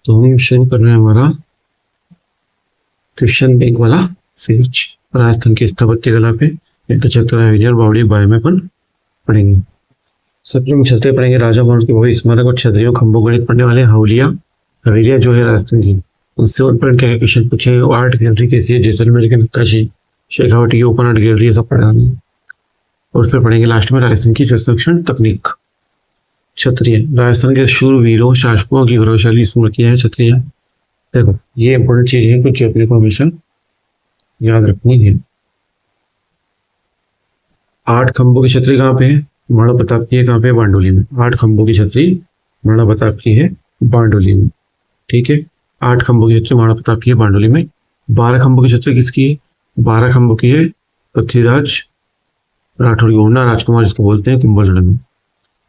तो हम शुरू कर रहे हैं हमारा क्वेश्चन बैंक वाला सीरीज। राजस्थान की स्थापत्य कला पे एक छत्र बावड़ी के बारे में अपन पढ़ेंगे। सबसे हम क्षत्रिय पढ़ेंगे, राजा महाराज के भव्य स्मारक और क्षत्रियों खंभों गणित पढ़ने वाले हवेलिया जो है राजस्थान की, उससे ऊपर क्या क्वेश्चन पूछे। आर्ट गैलरी कैसी है, जैसलमेर की नक्काशी, शेखावटी की ओपन आर्ट गैलरी, ये सब पढ़ा। और फिर पढ़ेंगे लास्ट में राजस्थान की संरक्षण तकनीक। क्षत्रिय, राजस्थान के शूरवीरों शासकों की गौरवशाली स्मृतियां है क्षत्रिय। देखो ये इंपॉर्टेंट चीज है, कुछ अपने को हमेशा याद रखनी है। 8 खंभों की छतरी कहाँ पे है? महाराणा प्रताप की है। कहाँ पे? बारडोली में। 8 खंभों की छतरी महाराणा प्रताप की है बारडोली में। ठीक है, 8 खंभों की छतरी महाराणा प्रताप की है बारडोली में। 12 खंभों की छतरी किसकी है? 12 खंभों की है पृथ्वीराज राठौर की, उड़ना राजकुमार जिसको बोलते हैं, कुंभलगढ़ में।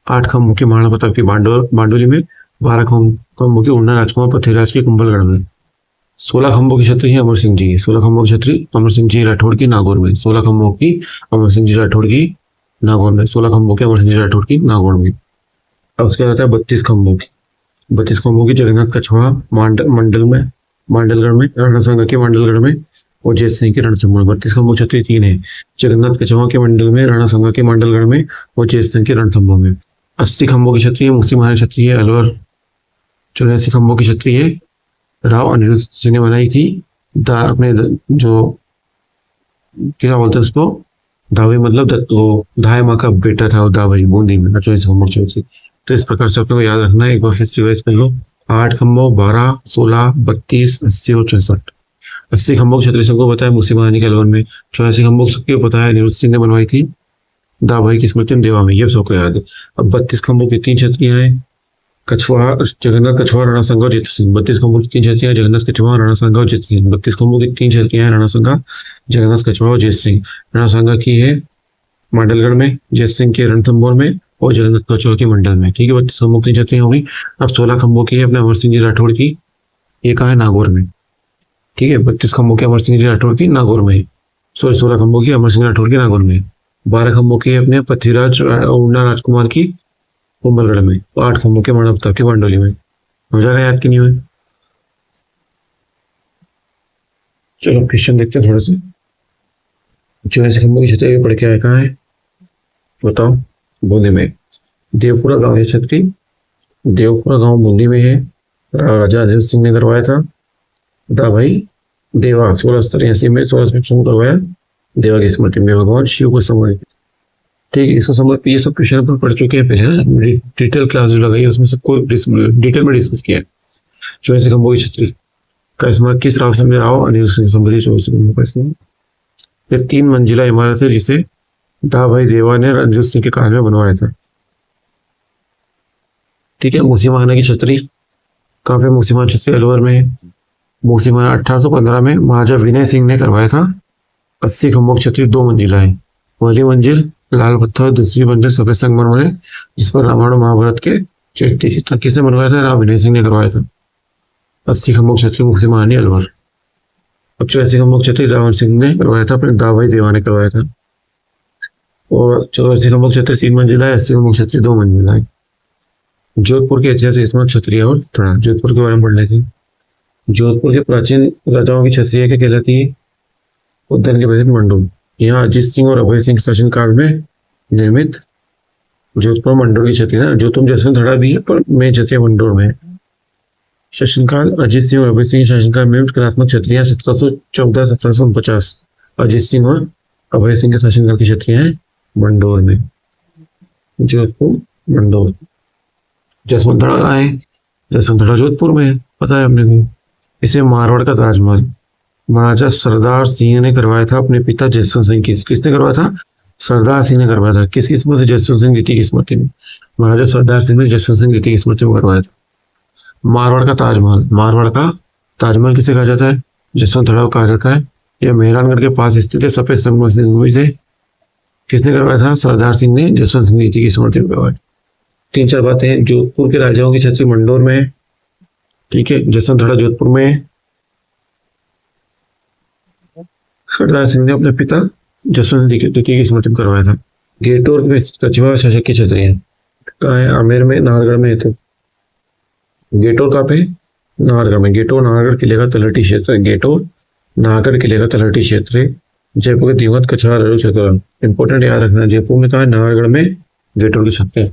8 खंभों की महाराणा प्रताप की बारडोली में, 12 खंभों की उड़ना राजकुमार पृथ्वीराज की कुंभलगढ़ में। 16 खंभों की छतरी है अमर सिंह जी की। 16 खंभों की छतरी अमर सिंह जी राठौड़ की नागौर में। 16 खंभों की अमर सिंह जी राठौड़ की नागौर में। 16 खंभों के अमर सिंह जी राठौड़ की नागौर में। अब उसके बाद आता है 32 खंभों की। 32 खंभों की जगन्नाथ कछवाहा मंडल में, मांडलगढ़ में, रणसंगा के मांडलगढ़ में और जैत सिंह के रणथंभौर में। 32 खंभों की छतरी 3 है, जगन्नाथ कछवाहा के मंडल में, राणासंगा के मांडलगढ़ में और जैत सिंह के रणथंभौर में। 80 खंभों की छतरी है मुक्ति महाराज छतरी है अलवर। 84 खंभों की छतरी है राव अनिरुद्ध सिंह ने बनाई थी। अपने जो क्या बोलते हैं उसको, दावे, मतलब वो धाय माँ का बेटा था दावाई, बूंदी में 24 खंभों की छतरी। तो इस प्रकार से अपने को याद रखना है, एक बार फिर रिवाइज कर लो। 8 खंभों, 12, 16, 32, 80 और 64। 80 खंभों की छतरी सबको पता है, मुसी महारानी के अलवर में। 84 खंभों की सबको पता है, अनिरुद्ध सिंह ने बनवाई थी दाभाई की स्मृति में देवा में, ये सबको याद है। अब 32 खंभों की 3 छतरियां हैं, कछवाहा, जगन्नाथ कछवाहा, राणासंगा और जैत सिंह। 32 खंभों की 3 छतरियां, जगन्नाथ कछवाहा, राणासंगा और जैत सिंह। 32 खंभों की 3 छतरियां हैं, राणासंगा, जगन्नाथ कछवाहा और जैत सिंह। राणासंगा की है मांडलगढ़ में, जैत सिंह के रणथंभौर में और जगन्नाथ कछवाहा के मंडल में। ठीक है, 32 खंभों की 3 छतरियां हो गई। अब 16 खंभों की है अपने अमर सिंह जी राठौड़ की, ये कहा है नागौर में। ठीक है, 32 खंभों के अमर सिंह जी राठौड़ की नागौर में, 16 खंभों की अमर सिंह राठौड़ की नागौर में। 12 खंभों की अपने पृथ्वीराज उड़ना राजकुमार की कुंभलगढ़ में। 8 खंभों के महाराणा प्रताप की बारडोली में। हो जाएगा याद कि नहीं हुए? चलो क्वेश्चन देखते हैं थोड़ा सा। 84 खंभों की छतरी पढ़ के आया कहाँ है बताओ? बूंदी में। देवपुरा गांव है छतरी, देवपुरा गांव बूंदी में है। राजा अनिरुद्ध सिंह ने करवाया था दाभाई देवा 1683 में, 16 करवाया देवा की स्मृति में, भगवान शिव को समर्पित। ठीक है, इसको समझ, ये सब क्वेश्चन अपन पढ़ चुके हैं पहले, डिटेल क्लास जो लगाई है उसमें सबको डिटेल में डिस्कस किया है। 84 खंभों की छतरी का स्मारक किस राव से राव अनिरुद्ध सिंह संबंधी 24 खंभों का स्मारक। ये 3 मंजिला इमारत है जिसे दाभाई देवा ने अनिरुद्ध सिंह के काल में बनवाया था। ठीक है, मूसी महाराणा की छतरी कहाँ पे? मूसी महाराणा छतरी अलवर में। मूसी महाराणा 1815 में महाराजा विनय सिंह ने करवाया था। 80 खंभों की छतरी 2 मंजिला है, पहली मंजिल लाल पत्थर, दूसरी मंजिल सफेद संगमरमर है जिस पर रामायण महाभारत के चित्र किसने बनवाया था? राव विनय सिंह ने करवाया था। 80 खंभों की छतरी मूसी महारानी अलवर। अब 84 खंभों की छतरी रावण सिंह ने करवाया था, अपने दाभाई देवा ने करवाया था। और 84 खंभों की छतरी 3 मंजिला है, 80 खंभों की छतरी 2 मंजिला है। जोधपुर के ऐतिहासिक स्मारक क्षत्रिय और थड़ा, जोधपुर के बारे में पढ़ लेते। जोधपुर के प्राचीन राजाओं की छतरियां क्या कहलाती है? उद्यान के प्रसिद्ध मंडोर। यहाँ अजीत सिंह और अभय सिंह शासन काल में निर्मित जोधपुर मंडोर की छतरी ना, जो तुम जैसे थड़ा भी है पर मैं जैसे मंडोर में। शासनकाल अजीत सिंह और अभय सिंह शासनकाल में निर्मित कलात्मक छतरियां 1714 1750। अजीत सिंह और अभय सिंह के शासनकाल की छतरियां हैं मंडोर में, जोधपुर मंडोर। जसवंतड़ा कहाँ है? जसवंतड़ा जोधपुर में है, पता है अपने को। इसे मारवाड़ का ताजमहल महाराजा सरदार सिंह ने करवाया था अपने पिता जयसिंह सिंह की। किसने करवाया था? सरदार सिंह ने करवाया था। किसकी स्मृति? जयसिंह सिंह द्वितीय की स्मृति में। महाराजा सरदार सिंह ने जयसिंह सिंह द्वितीय की स्मृति में करवाया था। मारवाड़ का ताजमहल, मारवाड़ का ताजमहल किसे कहा जाता है? जसवंतड़ा को कहा जाता है। यह मेहरानगढ़ के पास स्थित है, सफेद संगमरमर से। किसने करवाया था? सरदार सिंह ने जयसिंह सिंह द्वितीय की स्मृति में करवाया। 3-4 बातें हैं। जोधपुर के राजाओं की छतरी मंडोर में है। ठीक है, जसवंतड़ा जोधपुर में है। सरदार सिंह ने अपने पिता जसवंत सिंह द्वितीय की स्मृति में करवाया था। गेटोर में कछवाहा शासक की छतरी है, कहाँ है? आमेर में, नाहरगढ़ में है। तो गेटोर कहाँ पे? नाहरगढ़ में, गेट ऑफ नाहरगढ़ किले का तलहटी क्षेत्र, गेट ऑफ नाहरगढ़ किले का तलहटी क्षेत्र है। जयपुर के दिवंगत कछार अरु क्षेत्र, इंपॉर्टेंट याद रखना, जयपुर में कहा नाहरगढ़ में गेटोर की छतरी,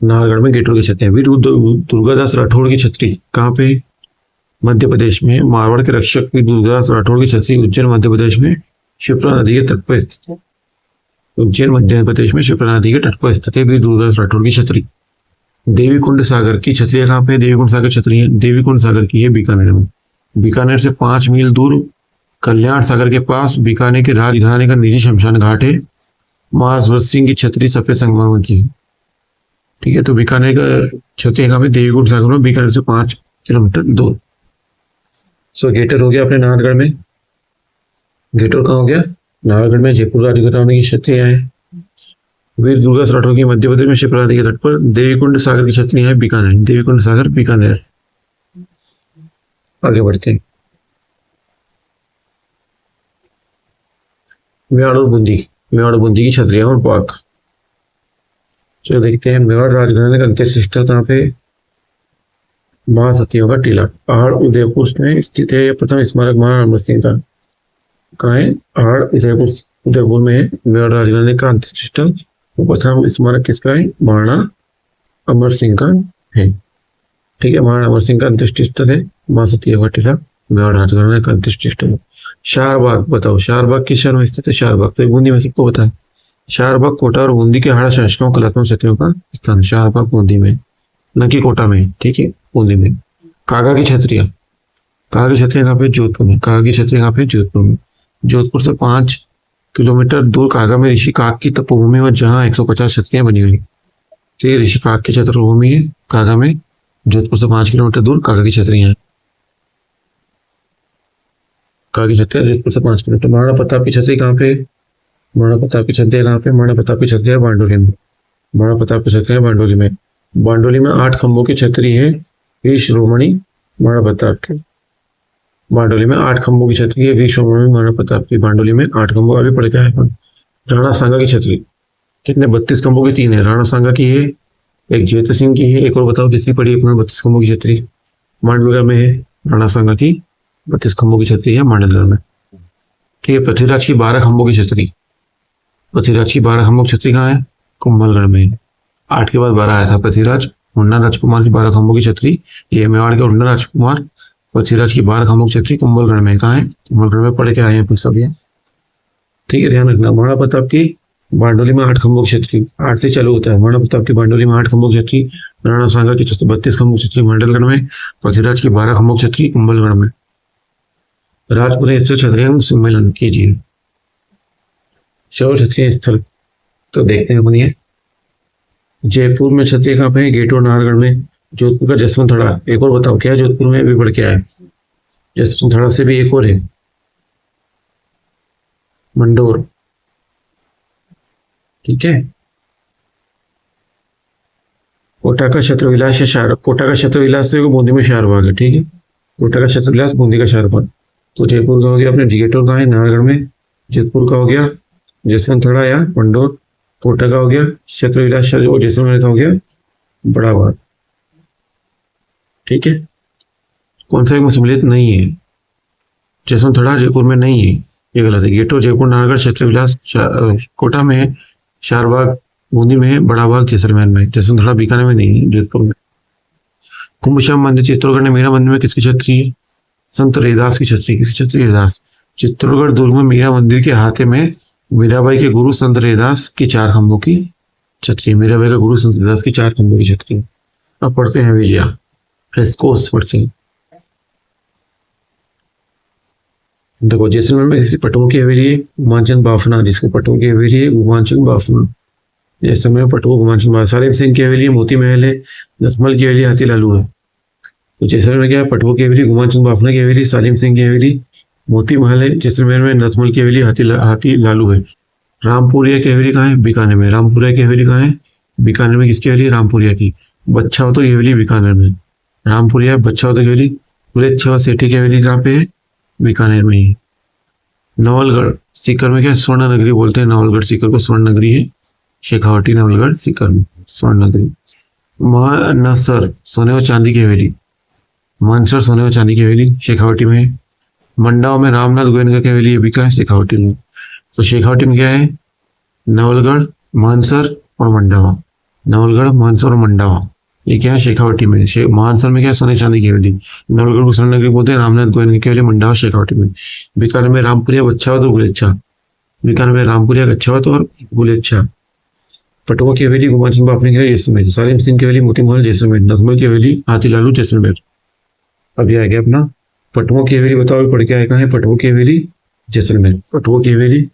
नाहरगढ़ में गेटोर की छतरी। वीर दुर्गादास राठौड़ की छतरी कहाँ पे? मध्य प्रदेश में। मारवाड़ के रक्षक वीर दुर्गादास राठौड़ की छतरी उज्जैन मध्य प्रदेश में शिप्रा नदी के तट पर स्थित है। उज्जैन मध्य प्रदेश में शिप्रा नदी के तट पर स्थित है वीर दुर्गादास राठौड़ की छतरी। देवीकुंड सागर की छतरी कहाँ पे? देवीकुंड सागर छतरी है, देवीकुंड सागर की है बीकानेर में। बीकानेर से 5 मील दूर कल्याण सागर के पास बीकानेर के राजघराने का निजी शमशान घाट है। महाराज सिंह की छतरी सफेद संगमरमर की, ठीक है। तो बीकानेर का छतरी कहाँ पे? देवीकुंड सागर में, बीकानेर से 5 किलोमीटर दूर। सो गेटर हो गया अपने नाहरगढ़ में। गेटर कहाँ हो गया? नाहरगढ़ में। जयपुर राजघराने की छतरियां हैं। वीर दुर्गादास राठौड़ की मध्य प्रदेश में शिप्रा नदी के तट पर। देवीकुंड सागर की छतरी है बीकानेर, देवीकुंड सागर बीकानेर। आगे बढ़ते हैं। मेवाड़ और बूंदी, मेवाड़ बूंदी की छतरियां और पाक। चलो देखते हैं। मेवाड़ राजघराने का अंत्येष्टि कहाँ पे? महासतियों का टीला, पहाड़ उदयपुर में स्थित है। प्रथम स्मारक महाराणा अमर सिंह का कहाँ है? पहाड़ उदयपुर में है। मेवाड़ राजघराने का अंत्येष्टि, प्रथम स्मारक किसका है? महाराणा अमर सिंह का है, ठीक है। महाराणा अमर सिंह का अंत्येष्टि स्थल है महासतियों का टीला, मेवाड़ राजघराने का अंत्येष्टि स्थल। शारबाग बताओ, शारबाग किस शहर में स्थित है? शारबाग तो बूंदी में सबको पता है। शारबाग कोटा और बूंदी के हाड़ा शासकों कलात्मक क्षेत्रों का स्थान। शारबाग बूंदी में, न कि कोटा में, ठीक है, बूंदी में। कागा की छतरियां, कागा की छतरियां कहाँ पे? जोधपुर में। कागा की छतरियां कहाँ पे? जोधपुर में। जोधपुर से 5 किलोमीटर दूर कागा में ऋषि काग की तपोभूमि और जहाँ 150 छतरियां बनी हुई, तो ये ऋषि काग की छत्रभूमि है कागा में। जोधपुर से 5 किलोमीटर दूर कागा की छतरियां हैं। कागा की छतरियां जोधपुर से 5 किलोमीटर। महाराणा प्रताप की छतरी कहाँ पे? महाराणा प्रताप की छतरियां कहाँ पे? महाराणा प्रताप की छतरियां बारडोली में। महाराणा प्रताप की छतरियां बारडोली में। बारडोली में 8 खंभों की छतरी है वीर शिरोमणि महाराणा प्रताप की। बारडोली में 8 खंभों की छतरी है वीर शिरोमणि महाराणा प्रताप की। बारडोली में 8 खंभों, अभी पढ़ के आए अपन। राणा सांगा की छतरी कितने? 32 खंभों की 3 है। राणा सांगा की है, एक जेत सिंह की है, एक और बताओ किसकी पड़ी अपना 32 खंभों की छतरी? मांडलगढ़ में है राणा सांगा की 32 खंभों की छतरी है मांडलगढ़ में, ठीक है। पृथ्वीराज की 12 खंभों की छतरी, पृथ्वीराज की 12 खंभों की छतरी कहाँ है? कुंभलगढ़ में। 8 के बाद 12 आया था पृथ्वीराज। उन्ना राजकुमार की 12 खंभों की छतरी, ये मेवाड़ के उन्ना राजकुमार। पृथ्वीराज की 12 खंभों की छतरी कुंभलगढ़ में। कहाँ है? कुंभलगढ़ में। पढ़ के आए हैं सब ये, ठीक है, ध्यान रखना। महाराणा प्रताप की बारडोली में 8 खंभों की छतरी, 8 से चालू होता है। महाराणा प्रताप की बारडोली में 8 खंभों की छतरी। राणा सांगा की 32 खंभों की छतरी मांडलगढ़ में। पृथ्वीराज की 12 खंभों की छतरी कुंभलगढ़ में। राजपुर छतरियां सम्मेलन कीजिए। शौर्य क्षत्रिय स्थल तो देखते हैं बनिए। जयपुर में छतरी कहाँ पे है? गेट और नाहरगढ़ में। जोधपुर का जसवंत थड़ा, एक और बताओ क्या है जोधपुर में? भी बढ़ के आया, जसवंत थड़ा से भी एक और है, मंडोर, ठीक है। कोटा का छत्रविलास या शार, कोटा का छत्रविलास से बूंदी में शारबाग है, ठीक है। कोटा का छत्रविलास, बूंदी का शारबाग। तो जयपुर का हो गया अपने गेटोर कहाँ है? नाहरगढ़ में। जोधपुर का हो गया जसवंत थड़ा या मंडोर। कोटा का हो गया छत्रविलास और जैसलमेर का हो गया बड़ा बाग, ठीक है। कौन सा एक में सम्मिलित नहीं है? जसवंत थड़ा जयपुर में नहीं है, ये गलत है। गेटोर जयपुर, नाहरगढ़, छत्रविलास कोटा में है, शारबाग बूंदी में है, बड़ा बाग जैसलमेर में। जसवंत थड़ा बीकानेर में नहीं है, जोधपुर में। कुंभश्याम मंदिर चित्तौड़गढ़ ने मीरा मंदिर में किसकी छतरी है? संत रैदास की छतरी। किसकी छतरी? रैदास। चित्तौड़गढ़ दुर्ग में मीरा मंदिर के हाथे में मीराबाई के गुरु संत रैदास की 4 खंभों की छतरी। मीराबाई का गुरु संत रैदास की 4 खंभों की छतरी। अब पढ़ते हैं विजया फ्रेस्कोस पढ़ते हैं। देखो जैसलमेर में किसकी पटुओं की हवेली है? गुमानचंद बाफना, जिसको पटुओं की हवेली है गुमानचंद बाफना। जैसलमेर में पटुआ गुमानचंद बाफना। सालिम सिंह की हवेली मोती महल है। नथमल की हवेली हाथी लालू है। तो जैसलमेर में क्या है? पटुआ की हवेली, गुमानचंद बाफना की हवेली, सालिम सिंह की हवेली, मोती महल है। जैसलमेर में नथमल की हवेली हाथी लालू है। रामपुरिया की हवेली कहाँ है? बीकानेर में। रामपुरिया की हवेली कहाँ है? बीकानेर में। किसकी हवेली? रामपुरिया की। बच्छावतो की हवेली बीकानेर में। रामपुरिया बच्छावतो की हवेली। बुलेच्छा सेठी की हवेली कहाँ पे है? बीकानेर में ही। नवलगढ़ सीकर में क्या स्वर्ण नगरी बोलते हैं? नवलगढ़ सीकर को स्वर्ण नगरी है। शेखावटी नवलगढ़ सीकर में स्वर्ण नगरी। महानसर सोने और चांदी की हवेली। मानसर सोने और चांदी की हवेली शेखावटी में है। मंडावा में रामनाथ गोयनका की हवेली, ये भी कहाँ है? शेखावटी में। तो शेखावटी में क्या है? नवलगढ़, मानसर और मंडावा। नवलगढ़, मानसर और मंडावा, ये क्या है? शेखावटी में। मानसर में क्या है? सोने चांदी की हवेली। नवलगढ़ को स्वर्ण नगरी बोलते हैं, रामनाथ गोयनका की हवेली मंडावा शेखावटी में। बीकानेर में रामपुरिया, बच्छावत और गुलेच्छा। बीकानेर में रामपुरिया, गच्छावत और गुलेच्छा। पटवा की हवेली गुमाचंद बाफने की हवेली जैसलमेर। सालिम सिंह की हवेली मोती महल जैसलमेर। नथमल की हवेली हाथी लालू जैसलमेर। अब ये आ गया अपना पटवों की हवेली, बताओ पढ़ के आए कहाँ है? पटवों की हवेली जैसलमेर। पटवों की हवेली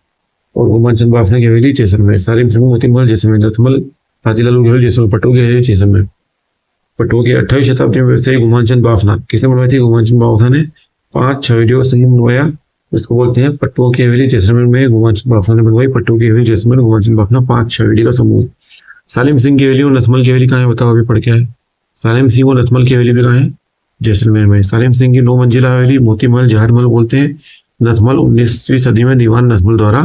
और गुमाचंद बाफने की हवेली जैसलमेर। सालिम सिंह मोती महल जैसलमेर। नथमल हाथी लालू की हवेली जैसलमेर। पटवों की हवेली जैसलमेर। पटवों की 28वीं शताब्दी में व्यवसायी गुमाचंद बाफना, किसने बनवाई थी? गुमाचंद बाफना ने 5 हवेलियों का संगम बनवाया, इसको बोलते हैं पटवों की हवेली जैसलमेर में गुमाचंद बाफना ने बनवाई। पटवों की हवेली जैसलमेर, गुमाचंद बाफना, 5 हवेली का समूह। सालिम सिंह की हवेली और नथमल की हवेली कहाँ है? बताओ, अभी पढ़ के आए। सालिम सिंह और नथमल की हवेली भी कहाँ है? जैसलमेर में। सालिम सिंह की 9 मंजिला हवेली मोती महल जहाज महल बोलते हैं। नथमल 19वीं सदी में दीवान नथमल द्वारा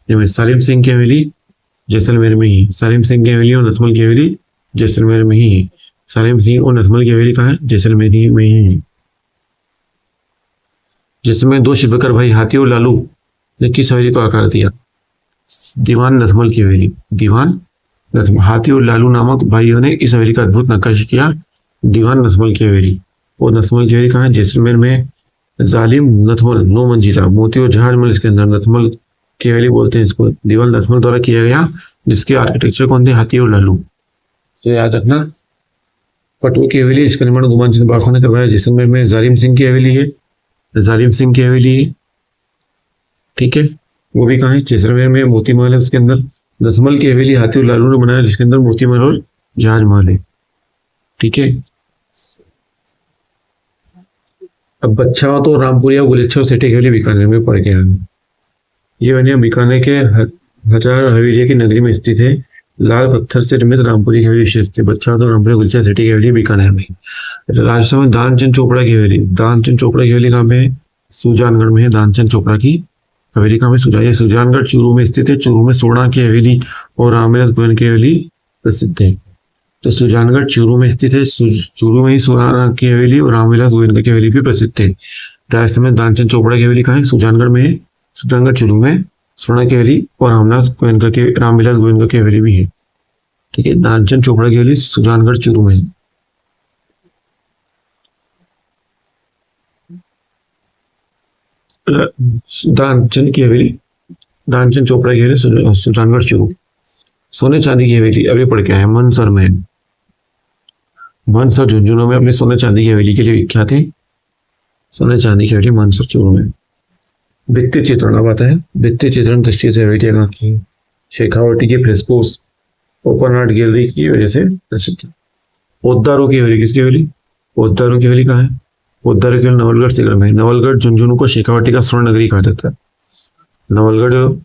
निर्मित। सालिम सिंह की हवेली जैसलमेर में ही। सालिम सिंह की हवेली और नथमल की हवेली जैसलमेर में ही है। सालिम सिंह और नथमल की हवेली कहाँ है? जैसलमेर में ही है। जैसलमेर 2 शिवकर भाई हाथी और लालू ने किस हवेली को आकार दिया? दीवान नथमल की हवेली। दीवान नथमल, हाथी और लालू नामक भाइयों ने इस हवेली का अद्भुत नक्काशी किया। दीवान नथमल की हवेली। और नथमल की हवेली कहाँ है? जैसलमेर में। जालिम नथमल 9 मंजिला मोती और जहाज महल इसके अंदर। नथमल की हवेली बोलते हैं इसको। दीवान नथमल द्वारा किया गया, जिसके आर्किटेक्चर कौन थे? हाथी और लालू। तो याद रखना, पटवा की हवेली इसका निर्माण गुमाचंद बाफना ने करवाया। जैसलमेर में जालिम सिंह की हवेली है। जालिम सिंह की हवेली है, ठीक है, वो भी कहाँ है? जैसलमेर में। मोती महल है उसके अंदर। नथमल की हवेली हाथी और लालू ने बनाया, जिसके अंदर मोती महल और जहाज महल है, ठीक है। अब बच्छावा तो रामपुरिया, गुलेच्छा और सेठी की हवेली बीकानेर में पड़ गया। ये बनिया बीकानेर के हजार हवेलिया की नगरी में स्थित है। लाल पत्थर से निर्मित रामपुरी की हवेली विशेष थी। बच्छावा तो रामपुरिया गुलेच्छा सेठी की हवेली बीकानेर में। राजस्थान में दानचंद चोपड़ा की हवेली। दानचंद चोपड़ा की हवेली कहाँ पे है? सुजानगढ़ में है। दानचंद चोपड़ा की हवेली कहाँ पे? सुजानगढ़ चूरू में स्थित है। चूरू में सोना की हवेली और रामविलास गोयन की हवेली प्रसिद्ध है। तो सुजानगढ़ चूरू में स्थित है। चूरू में ही सोना की हवेली और रामविलास गोयनका की हवेली भी प्रसिद्ध है। राजस्थान में दानचंद चोपड़ा की हवेली कहाँ है? सुजानगढ़ में है। सुजानगढ़ चूरू में सोना की हवेली और रामविलास गोयनका की हवेली भी है, ठीक है। दानचंद चोपड़ा की हवेली सुजानगढ़ चूरू में है। दानचंद की हवेली, दानचंद चोपड़ा की हवेली सुजानगढ़ चूरू। सोने चांदी की हवेली अभी पढ़ के आए मनसर में। मनसर झुंझुनू में अपने सोने चांदी की हवेली के लिए विख्यात है। सोने चांदी की हवेली मनसर चूरू में। भित्ति चित्रण अब आता है। भित्ति चित्रण दृष्टि से हवेली की शेखावटी के फ्रेस्कोस ओपन आर्ट गैलरी की वजह से प्रसिद्ध। पोद्दारों की हवेली किसकी हवेली? पोद्दारों की हवेली कहाँ है? पोद्दारों की हवेली नवलगढ़ शिखर में। नवलगढ़ झुंझुनू को शेखावटी का स्वर्ण नगरी कहा जाता है। नवलगढ़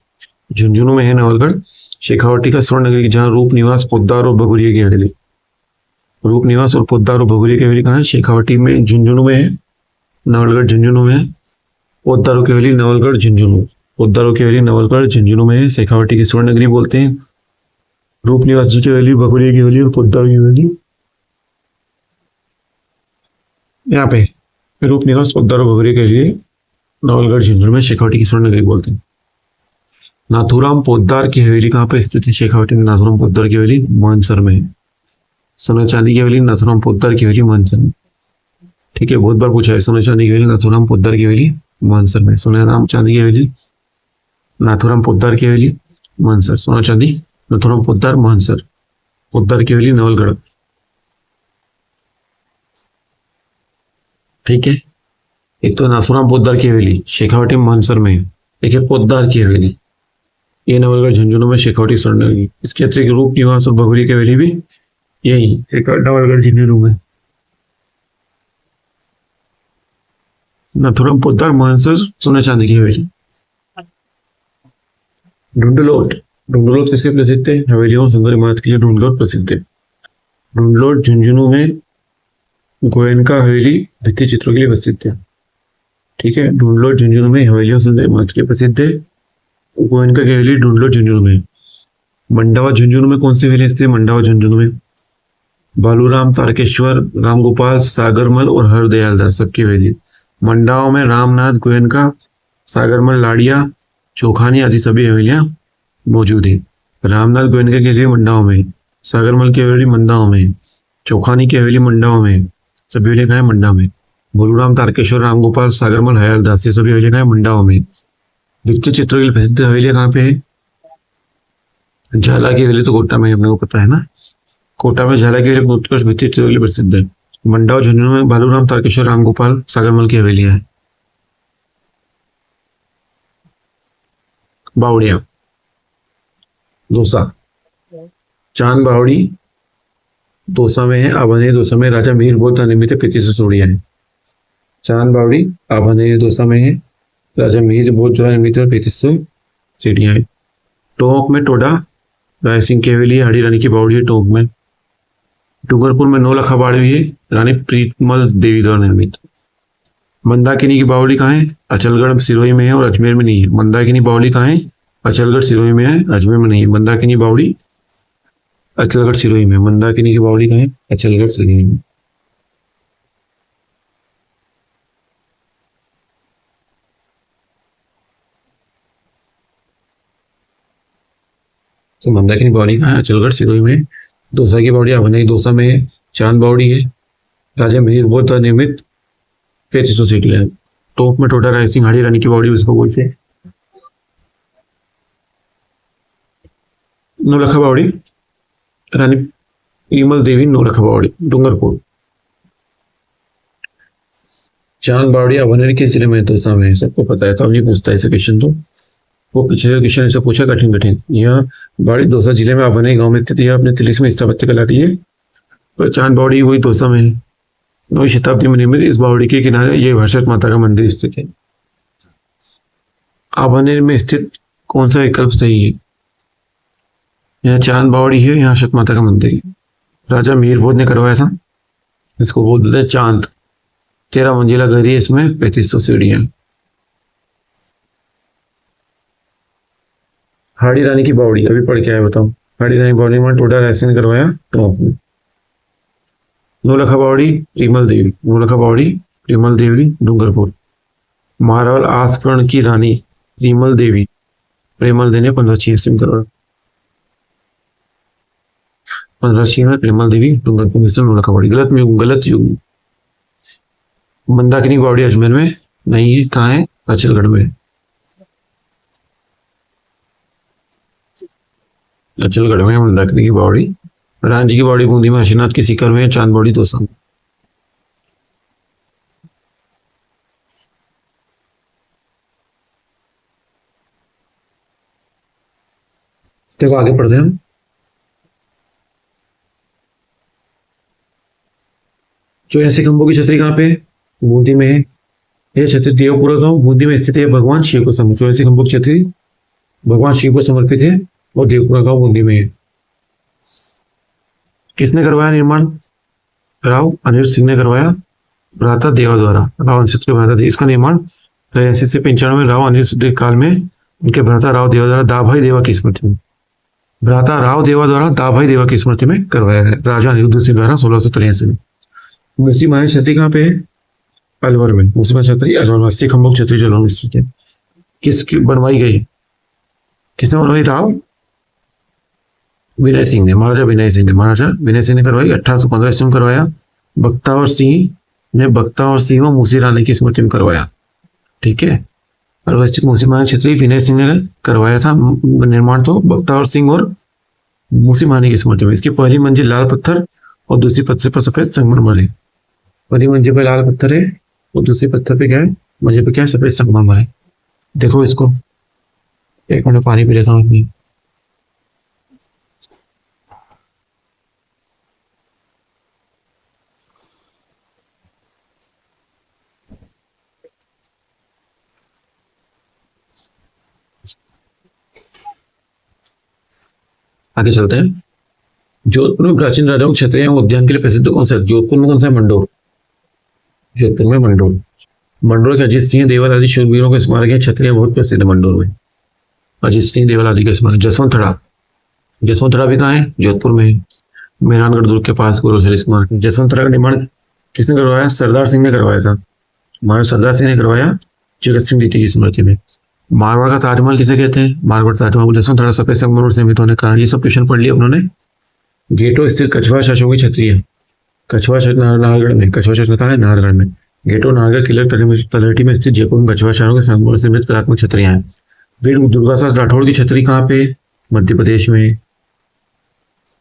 झुंझुनू में है। नवलगढ़ शेखावटी का स्वर्ण नगरी, जहाँ रूप निवास पोद्दार और भगुरिया की हवेली। रूप निवास और पोद्दार और भगुरिया की हवेली कहाँ है? शेखावटी में, झुंझुनू में है। नवलगढ़ झुंझुनू में है। पोद्दारों की हवेली नवलगढ़ झुंझुनू। पोद्दारों की हवेली नवलगढ़ झुंझुनू में है। शेखावटी की स्वर्ण नगरी बोलते हैं। रूप निवास की हवेली, भगुरिया की हवेली और पोद्दारों की हवेली यहाँ पे। रूप निवास पोद्दार भगुरिया के लिए नवलगढ़ झुंझुनू में शेखावटी की स्वर्ण नगरी बोलते हैं। नाथूराम पोद्दार की हवेली कहाँ पे स्थित है? शेखावटी में। नाथूराम पोद्दार की हवेली मानसर में। सोना चांदी की हवेली नाथूराम पोद्दार की हवेली मानसर में, ठीक है, बहुत बार पूछा है। सोना चांदी की हवेली नाथूराम पोद्दार की हवेली मानसर में। सोना राम चांदी की हवेली नाथूराम पोद्दार की हवेली मानसर। सोना चांदी नाथूराम पोद्दार मानसर। पोद्दार की हवेली नवलगढ़, ठीक है। एक तो नाथूराम पोद्दार की हवेली शेखावटी मानसर में, एक है पोद्दार की हवेली, ये नवलगढ़ झुंझुनू में शेखावटी स्वर्ण नगरी। इसके अतिरिक्त रूप निवास और भगुरिया की हवेली भी यही एक नवलगढ़ झुंझुनू में। नाथूराम पोद्दार मानसर सोना चांदी की हवेली। ढूंढलोट, ढूंढलोट किसके प्रसिद्ध है? हवेलियों सुंदर इमारत के लिए ढूंढलोट प्रसिद्ध है। ढूंढलोट झुंझुनू में गोयनका हवेली भित्ति चित्रों के लिए प्रसिद्ध है, ठीक है। ढूंढलोट झुंझुनू में हवेलियों सुंदर इमारत के लिए प्रसिद्ध है। गोयनका की हवेली ढूंढलोट झुंझुनू में। मंडावा झुंझुनू में कौन सी हवेली स्थित है? मंडावा झुंझुनू में बालूराम, तारकेश्वर, रामगोपाल, सागरमल और हरदयाल दास सबकी हवेली। मंडाओं में रामनाथ गोयनका, सागरमल, लाड़िया, चोखानी आदि सभी हवेलियां मौजूद है। रामनाथ गोयनका की हवेली मंडाओं में, सागरमल की हवेली मंडाओं में, चोखानी की हवेली मंडाओं में, सभी हवेलियां कहाँ है? मंडा में। बालूराम, तारकेश्वर, रामगोपाल, सागरमल, हरदयाल दास ये सभी हवेलियां कहाँ है? मंडाओं में। विकसित चित्रों के लिए प्रसिद्ध हवेलियां कहाँ पे है? झाला की हवेली तो कोटा में, अपने को पता है ना। कोटा में झाला की हवेली उत्कृष्ट भित्ति चित्रों के लिए प्रसिद्ध है। मंडाओ, झुंझुनू में बालूराम, तारकेश्वर, रामगोपाल, सागरमल की हवेलियां हैं। बावड़िया, दौसा, चांद बावड़ी दौसा में है, आभानेरी दौसा में राजा मीर बहुत निर्मित 3500 सीढ़ियां है। चांद बावड़ी आभानेरी दौसा में है, राजा मीर बहुत जो निर्मित 3500 सीढ़ियां है। टोंक में टोडा राय सिंह की हवेली, हड़ी रानी की बावड़ी है टोंक में। डूंगरपुर में नौलखा बावड़ी है, रानी प्रीतमल देवी द्वारा निर्मित। मंदाकिनी की बावड़ी कहाँ है? अचलगढ़ सिरोही में है और अजमेर में नहीं है। मंदाकिनी बावड़ी कहाँ है? अचलगढ़ सिरोही में है, अजमेर में नहीं है। मंदाकिनी बावड़ी अचलगढ़ सिरोही में। मंदाकिनी की बावड़ी कहाँ है? अचलगढ़ सिरोही में। तो मंदाकिनी बावड़ी कहाँ है? अचलगढ़ सिरोही में। दौसा की बावड़ी आभानेरी दौसा में है। चांद बावड़ी है, राजा मिहिर बहुत निर्मित 3500 सीढ़ियां है। टोंक में टोडा राय सिंह, हड़ी रानी की बावड़ी उसको बोलते हैं। नौलखा बावड़ी रानी प्रीमल देवी नौलखा बावड़ी डूंगरपुर। चांद बावड़ी आभानेरी किस जिले में? दौसा में। सबको पता है, तो अभी पूछता है ऐसे क्वेश्चन तो वो पिछले क्वेश्चन से पूछा कठिन कठिन। यह बावड़ी दौसा जिले में आभानेरी गांव में स्थित है, अपने 43 में स्थापत्य कहलाती है। पर चांद बावड़ी वही दौसा में है। 9वीं शताब्दी में निर्मित इस बावड़ी के किनारे ये भारत माता का मंदिर स्थित है। आभानेर में स्थित कौन सा विकल्प सही है? यहाँ चांद बावड़ी है, यहाँ शत माता का मंदिर है। राजा मीर भोज ने करवाया था, इसको बोलते हैं चांद। 13 मंजिला घर है, इसमें 3500 सीढ़ियां। हाड़ी रानी की बावड़ी अभी पढ़ के आया, बताओ। हाड़ी रानी बावड़ी में टोडा रायसिंह ने करवाया टॉप में। नौलखा बावड़ी प्रीमल देवी, नौलखा बावड़ी प्रीमल देवी डूंगरपुर। महारावल आस्करण की रानी प्रीमल देवी, प्रेमल देवी ने 1586 में करवाया। 1586 में प्रेमल देवी डूंगरपुर से नौलखा बावड़ी। गलत युग। मंदाकिनी बावड़ी अजमेर में नहीं है, कहाँ है? अचलगढ़ में। अचलगढ़ में मंदाकिनी की बावड़ी। रांझी की बावड़ी बूंदी में, आशीनाथ की सीकर में, चांद बावड़ी दौसा में। देखो आगे पढ़ते हैं हम। चौरासी खंभों की छतरी कहाँ पे है? बूंदी में है। यह छतरी देवपुरा गांव बूंदी में स्थित है। भगवान शिव को समर्पित 84 खंभों की छतरी भगवान शिव को समर्पित है और देवपुरा गांव बूंदी में है। किसने करवाया निर्माण? राव अनिल सिंह ने करवाया, भ्राता देवा द्वारा। राव अनिल सिंह के भ्राता देव। इसका निर्माण 83 से 95 में राव अनिल सिंह काल में उनके भ्राता राव देवा द्वारा दाभाई देवा की स्मृति में, भ्राता राव देवा द्वारा दाभाई देवा की स्मृति में करवाया है। राजा अनिरुद्ध सिंह द्वारा 1683 में। मूसी महान छतरी कहाँ पे है? अलवर में। मूसी महान छतरी अलवर में। 80 खंभों की छतरी जो अलवर में स्थित है। किसकी बनवाई गई? किसने बनवाई? राव विनय सिंह ने, महाराजा विनय सिंह ने। महाराजा विनय सिंह ने करवाई। 1815 ईस्वी में करवाया। बख्तावर सिंह ने बख्तावर सिंह और मूसी रानी की स्मृति में करवाया। ठीक है। और वैसे मूसी महारानी छतरी विनय सिंह ने करवाया था निर्माण, तो बख्तावर सिंह और मूसी महारानी की स्मृति में। इसकी पहली मंजिल लाल पत्थर और दूसरी पत्थर पर सफेद संगमरमर है। पहली मंजिल पर लाल पत्थर है और दूसरी पत्थर पे क्या है? मंजिल पे क्या है? सफेद संगमरमर है। देखो इसको, एक मिनट पानी पी लेता हूँ अपनी। आगे चलते हैं। जोधपुर में प्राचीन राजाओं के क्षत्रिय उद्यान के लिए प्रसिद्ध कौन सा है? जोधपुर में कौन सा है? मंडोर। जोधपुर में मंडोर। मंडोर के अजीत सिंह देवल आदि शूरवीरों के स्मारक है। क्षत्रिय बहुत प्रसिद्ध है मंडोर में। अजीत सिंह देवल आदि का स्मारक। जसवंतड़ा, जसवंतड़ा भी कहाँ है? जोधपुर में है। मेहरानगढ़ दुर्ग के पास गोरसरी स्मारक। जसवंतरा का निर्माण किसने करवाया? सरदार सिंह ने करवाया था। महाराज सरदार सिंह ने करवाया जगत सिंह द्वितीय की स्मृति में। मारवाड़ का ताजमहल किसे कहते हैं? मारवाड़ ताजमहल जसवंतरा सफेद संगमरमर से निर्मित होने के कारण। ये सब क्वेश्चन पढ़ लिया उन्होंने। गेटो स्थित कछवा शासकों की छतरी है। कछवा नाहरगढ़ में, कछवा शासन कहाँ है? नाहरगढ़ में। गेटो नाहरगढ़ किले तलहटी में स्थित जयपुर में कछवा शासकों के संगमरमर से निर्मित कलात्मक छतरियां हैं। वीर दुर्गादास राठौड़ की छतरी कहाँ पे? मध्य प्रदेश में,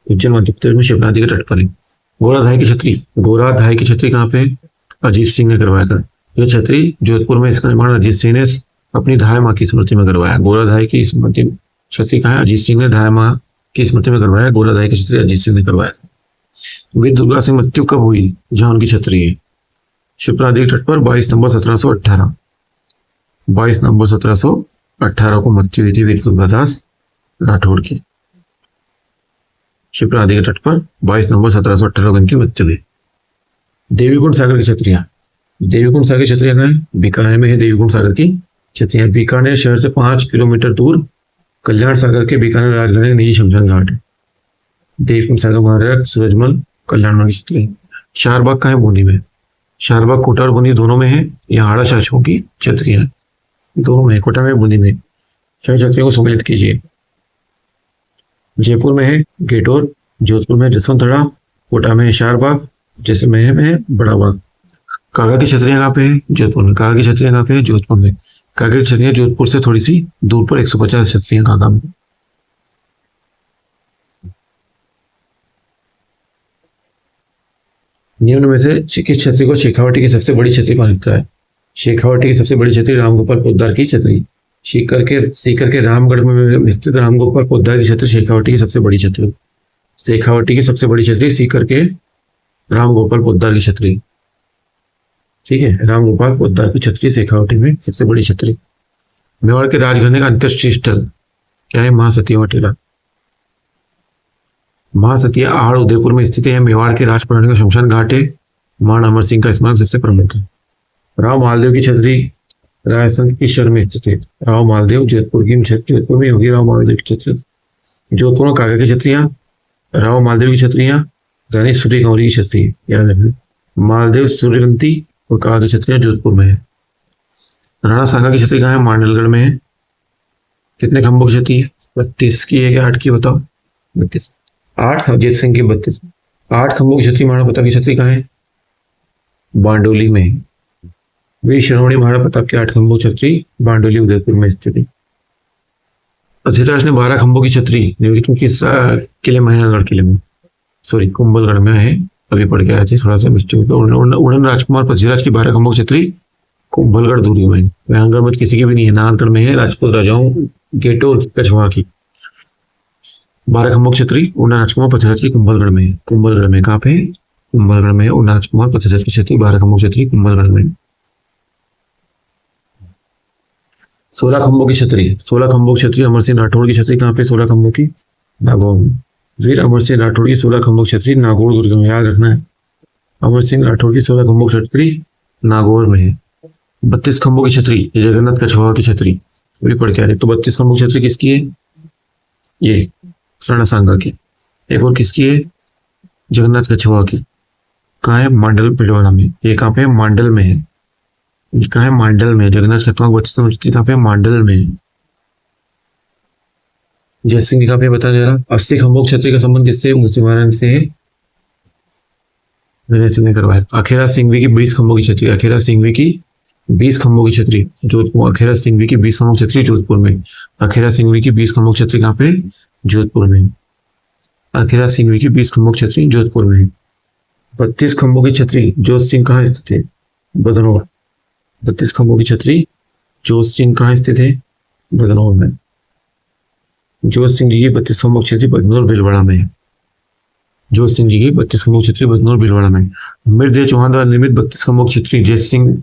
उज्जैन मध्य प्रदेश में, शिवनाथ के तट पर है। गोराधाई की छतरी, गोराधाई की छतरी कहाँ पे? अजीत सिंह ने करवाया था। यह छतरी जोधपुर में, इसका निर्माण अजीत सिंह ने अपनी धाय माँ की स्मृति में करवाया। गोराधाई की स्मृति छतरी कहाँ है? अजीत सिंह ने धाय माँ की स्मृति में करवाया। गोराधाई की छतरी अजीत सिंह ने करवाया था। वीर दुर्गा सिंह मृत्यु कब हुई? जहां उनकी छतरी है शिप्रा नदी के तट पर 22 नवंबर 1718। 22 नवंबर 1718 को मृत्यु हुई थी वीर दुर्गादास राठौड़ की। शिप्रा नदी के तट पर 22 नवंबर 1718 को इनकी मृत्यु हुई। देवीकुंड सागर की छतरियां, देवीकुंड सागर की छतरियां कहाँ है? बीकानेर में है देवीकुंड सागर की छतरियां। बीकानेर शहर से 5 किलोमीटर दूर कल्याण सागर के बीकानेर राजगढ़ के निजी शमशान घाट है। देवीकुंड सागर महाराज सूरजमल कल्याण की छतरी। चारबाग कहाँ है? बूंदी में। चारबाग कोटा और बूंदी दोनों में है। यहाँ हाड़ा शासकों की छतरियां दोनों में, कोटा में, बूंदी में। छह छतरियों को सम्मिलित कीजिए। जयपुर में है गेटोर, जोधपुर में जसवंतरा, कोटा में चारबाग, जैसलमेर में है बड़ा बाग। कागा की छतरियां कहाँ पे है? जोधपुर में। कागा की छतरियां कहाँ पे है? जोधपुर में। कागा की छतरियां जोधपुर से थोड़ी सी दूर पर 150 छतरियां कागा में। निम्न में से किस छतरी को शेखावटी की सबसे बड़ी छतरी माना जाता है? शेखावटी की सबसे बड़ी छतरी रामगोपाल पोद्दार की छतरी। सीकर के रामगढ़ में स्थित रामगोपाल पोद्दार की छतरी शेखावटी की सबसे बड़ी छतरी। शेखावटी की सबसे बड़ी छतरी सीकर के रामगोपाल पोद्दार की छतरी। ठीक है, रामगोपाल पोद्दार की छतरी शेखावटी में सबसे बड़ी छतरी। मेवाड़ के राजघराने का अंत्येष्टि स्थल क्या है? महासती टेला। महासतिया आहड़ उदयपुर में स्थित है। मेवाड़ के राजपुरानी का शमशान घाट है। महान अमर सिंह का स्मारक सबसे प्रमुख है। राव मालदेव की छतरी राजस्थान के किस शहर में स्थित है? राव मालदेव जोधपुर में होगी राव मालदेव की छतरी। जोधपुर में कागा की छतरियां, राव मालदेव की छतरियां, रानी सूर्य गौरी की छतरी। याद रखना, मालदेव, सूर्यवंती और कागा की छतरियां जोधपुर में है। राणा सांगा की छतरी कहाँ है? मांडलगढ़ में है। कितने खंभों की छतरी है? 32 की है कि 8 की? बताओ। 32। 8, अजीत सिंह की 32। 8 खंभों की छतरी महाराणा प्रताप की छतरी कहाँ है? बारडोली में। वीर शिरोमणि महाराणा प्रताप की 8 खंभों की छतरी बारडोली उदयपुर में स्थित है। अथिराज ने 12 खंभों की छतरी निम्नलिखित किस किले? महेंद्रगढ़ किले में, सॉरी कुंभलगढ़ में है। अभी पढ़ के आए थे, थोड़ा सा मिस्टेक। उड़न राजकुमार पृथ्वीराज की 12 खंभों की छतरी कुंभलगढ़ दूरी में। महेंद्रगढ़ में किसी की भी नहीं है, नाहरगढ़ में है राजपूत राजाओं गेटो कछवा की 12 खंभों की छतरी उड़न राजकुमार पृथ्वीराज की कुंभलगढ़ में है। कुंभलगढ़ में कहाँ पे? कुंभलगढ़ में उड़न राजकुमार पृथ्वीराज की छतरी 12 खंभों की छतरी कुंभलगढ़ में। 16 खंभों की छतरी, 16 खंभों की छतरी अमर सिंह राठौड़ की छतरी कहाँ पे? 16 खंभों की नागौर में। वीर अमर सिंह राठौड़ की 16 खंभों की छतरी नागौर दुर्ग में। याद रखना है, अमर सिंह राठौड़ की 16 खंभों की छतरी नागौर में है। 32 खंभों की छतरी जगन्नाथ कछवाहा की छतरी, अभी पढ़ के आ रहे। तो 32 खंभों की छतरी किसकी है? ये राणा सांगा की। एक और किसकी है? जगन्नाथ कछवाहा की। कहाँ है? मांडल भिलवाड़ा में। ये कहाँ पे? मांडल में है। कहाँ है? मांडल में। जगन्नाथ कछवाहा 32 खंभों की छतरी कहाँ पे? मांडल में। जय सिंह कहाँ पे? बता दे रहा। 80 खंभों की छतरी का संबंध किससे? मुंशी महाराज से है, विनय सिंह ने करवाया। अखेरा सिंघवी की 20 खंभों की छतरी, अखेरा सिंघवी की 20 खंभों की छतरी जोधपुर। अखेरा सिंघवी की 20 खंभों की छतरी जोधपुर में। अखेरा सिंघवी की 20 खंभों की छतरी कहाँ पे? जोधपुर में। अखेरा सिंघवी की 20 खंभों की छतरी जोधपुर में। 32 खंभों की छतरी जोत सिंह कहाँ स्थित है? बदनौर। 32 खंभों की छतरी जोत सिंह कहाँ स्थित है? बदनौर में। जोत सिंह जी की 32 खंभों की छतरी बदनौर भीलवाड़ा में। जोत सिंह जी की 32 खंभों की छतरी बदनौर भीलवाड़ा में। हमीरदेव चौहान द्वारा निर्मित 32 खंभों की छतरी जय सिंह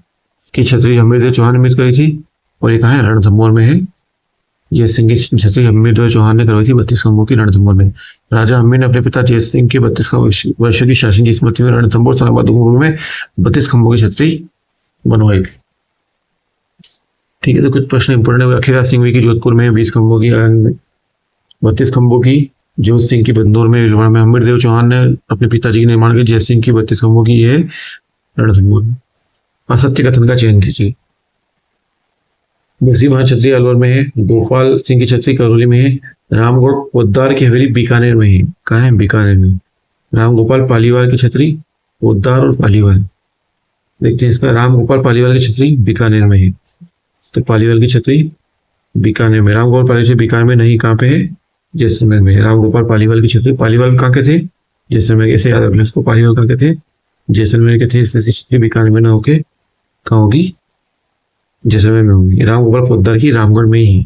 की छतरी हमीरदेव चौहान ने निर्मित करी थी, और ये कहाँ है? रणथंभौर में है। जय सिंह की छतरी हमीरदेव चौहान ने करवाई थी 32 खंभों की रणथंभौर में। राजा हमीर ने अपने पिता जय सिंह के 32 वर्षों की शासन की स्मृति में रणथंभौर सामाबाद में 32 खंभों की छतरी बनवाई थी। ठीक है, तो कुछ प्रश्न इंपोर्टेंट है। अखेरा सिंघवी की जोधपुर में 20 खंभों की 32 खंभों की जोत सिंह की बंदौर में निर्माण में अमृतदेव चौहान ने अपने पिताजी के निर्माण के जय सिंह की 32 खंभों की ये रणथंभौर। असत्य कथन का चयन कीजिए। बसी महाराज छतरी अलवर में है, गोपाल सिंह की छतरी करौली में है, रामगढ़ पोद्दार की हवेली बीकानेर में है। कहाँ है? बीकानेर में। राम गोपाल पालीवाल की छतरी पोद्दार और पालीवाल। देखते हैं इसका, राम गोपाल पालीवाल की छतरी बीकानेर में है, तो पालीवाल की छतरी बीकानेर में। राम गोपाल पालीवाल बीकानेर में नहीं, कहाँ पे है? जैसलमेर में। राम गोपाल पालीवाल की छतरी, पालीवाल कहाँ के थे? जैसलमेर। ऐसे याद रखना इसको, पालीवाल कहाँ के थे? जैसलमेर के थे, इसलिए छतरी बीकानेर में ना होके कहाँ होगी? जैसलमेर में होगी। राम गोपाल पोद्दार की रामगढ़ में ही।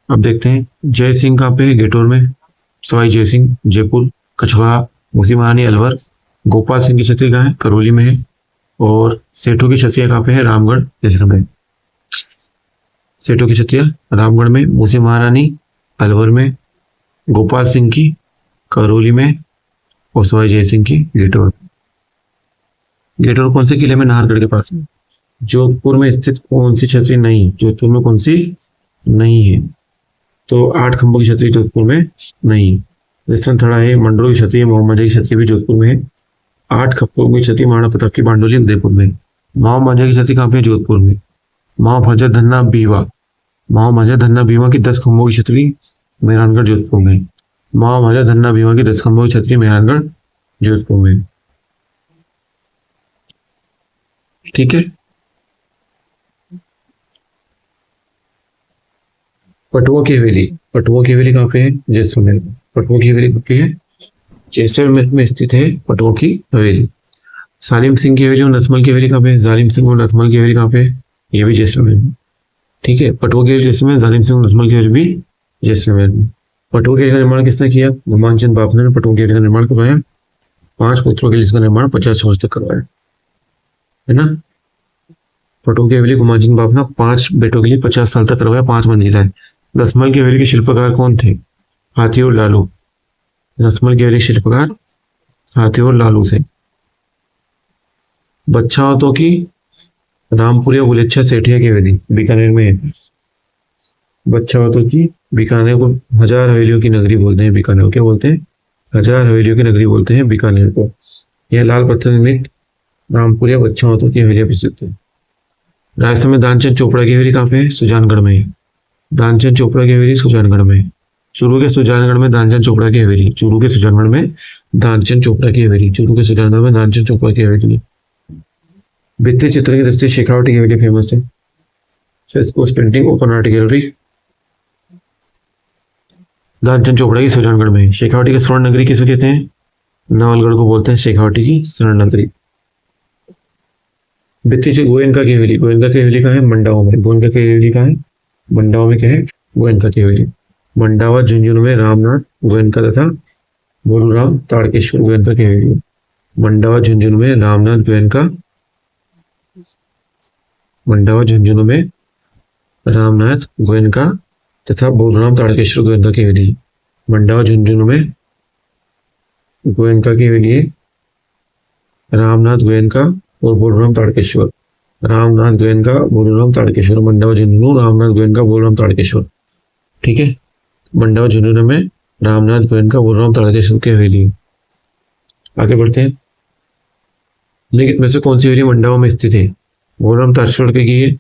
अब देखते हैं जय सिंह कहाँ पे है? गेटोर में। सवाई जय सिंह जयपुर। कछवा मुसी महारानी अलवर। गोपाल सिंह की छतरी कहाँ है? करौली में है। और सेठों की छतरियाँ कहाँ पे है? रामगढ़ जैसलमेर। सेठों की छतरियाँ रामगढ़ में, मुसी महारानी अलवर में, गोपाल सिंह की करौली में और सवाई जय सिंह की गेटोर। गेटोर कौन से किले में? नाहरगढ़ के पास में। जोधपुर में स्थित कौन सी छतरी नहीं? जोधपुर में कौन सी नहीं है? तो 8 खंभों की छतरी जोधपुर में नहीं। थड़ा है, मंडलों की छतरी, मोहम्मद की छतरी भी जोधपुर में है। 8 खंभों की छतरी महाराणा प्रताप की बांडोली उदयपुर में। माओ मांझा की छतरी कहाँ पे है? जोधपुर में। माओ भाजा धन्ना बीवा, माओ भाजा धन्ना बीवा की 10 खंभों की छतरी मेहरानगढ़ जोधपुर में। माओ भाजा धन्ना बीवा की 10 खंभों की छतरी मेहरानगढ़ जोधपुर में। ठीक है। पटुआ की हवेली, पटुआ की हवेली कहाँ पे है? जैसलमेर। पटुआ की हवेली कहाँ पे है? जैसलमेर में स्थित है पटुआ की हवेली। सालिम सिंह की हवेली और नथमल की हवेली कहाँ पे है? जालिम सिंह और नथमल की हवेली कहाँ पे है? ये भी जैसलमेर में। ठीक है, पटुआ की हवेली जैसलमेर, जालिम सिंह और नथमल की हवेली भी जैसलमेर में। पटुआ की हवेली का निर्माण किसने किया? गुमानचंद बापने ने पटुआ की हवेली का निर्माण करवाया। 5 पुत्रों के लिए इसका निर्माण 50 वर्ष तक करवाया, है ना। पटुआ की हवेली गुमानचंद बापना 5 बेटों के लिए 50 साल तक करवाया, 5 मंजिला है। दसमल की हवेली के शिल्पकार कौन थे? हाथी और लालू। दसमल की हवेली शिल्पकार हाथी और लालू थे। बच्छावतों की रामपुरिया गुलेच्छा सेठिया की हवेली बीकानेर में है। बच्छावतों की, बीकानेर को 1000 हवेलियों की नगरी बोलते हैं। बीकानेर को क्या बोलते हैं? 1000 हवेलियों की नगरी बोलते हैं बीकानेर को। यह लाल पत्थर निर्मित रामपुरिया बच्छावतों की हवेलियां प्रसिद्ध है। राजस्थान में दानचंद चोपड़ा की हवेली कहाँ पे है? सुजानगढ़ में है। दानचंद चोपड़ा की हवेली सुजानगढ़ में। चूरू के सुजानगढ़ में दानचंद चोपड़ा की हवेली। चूरू के सुजानगढ़ में दानचंद चोपड़ा की हवेली। चूरू के सुजानगढ़ में दानचंद चोपड़ा की हवेली। भित्ति चित्र की दृष्टि शेखावटी की हवेली फेमस है। Post printing open art gallery Danchand Chopra की सुजानगढ़ में। शेखावटी की स्वर्ण नगरी किसे कहते हैं? नवलगढ़ को बोलते हैं शेखावटी की स्वर्ण नगरी। भित्ति से गोयनका की हवेली, गोयनका की हवेली कहाँ है? मंडावा में। गोयनका की हवेली कहाँ है? मंडावा में। क्या है? गोयनका की हवेली। मंडावा झुंझुनू में रामनाथ गोयनका तथा बोलूराम ताड़केश्वर गोयनका की हवेली। मंडावा झुंझुनू में रामनाथ गोयनका, मंडावा झुंझुनू में रामनाथ गोयनका तथा बोलूराम ताड़केश्वर गोयनका की हवेली। मंडावा झुंझुनू में गोयनका की हवेली है, रामनाथ गोयनका और बोलूराम ताड़केश्वर। रामनाथ गोयनका, बोलूराम ताड़केश्वर। मंडावा झुंझुनू, रामनाथ गोयनका, बोलूराम ताड़केश्वर। ठीक है, मंडावा झुंझुनू में रामनाथ गोयनका, बोलूराम ताड़केश्वर की हवेली। आगे बढ़ते हैं। लेकिन में से कौन सी हवेली मंडावा में स्थित है? बोलूराम ताड़केश्वर की है,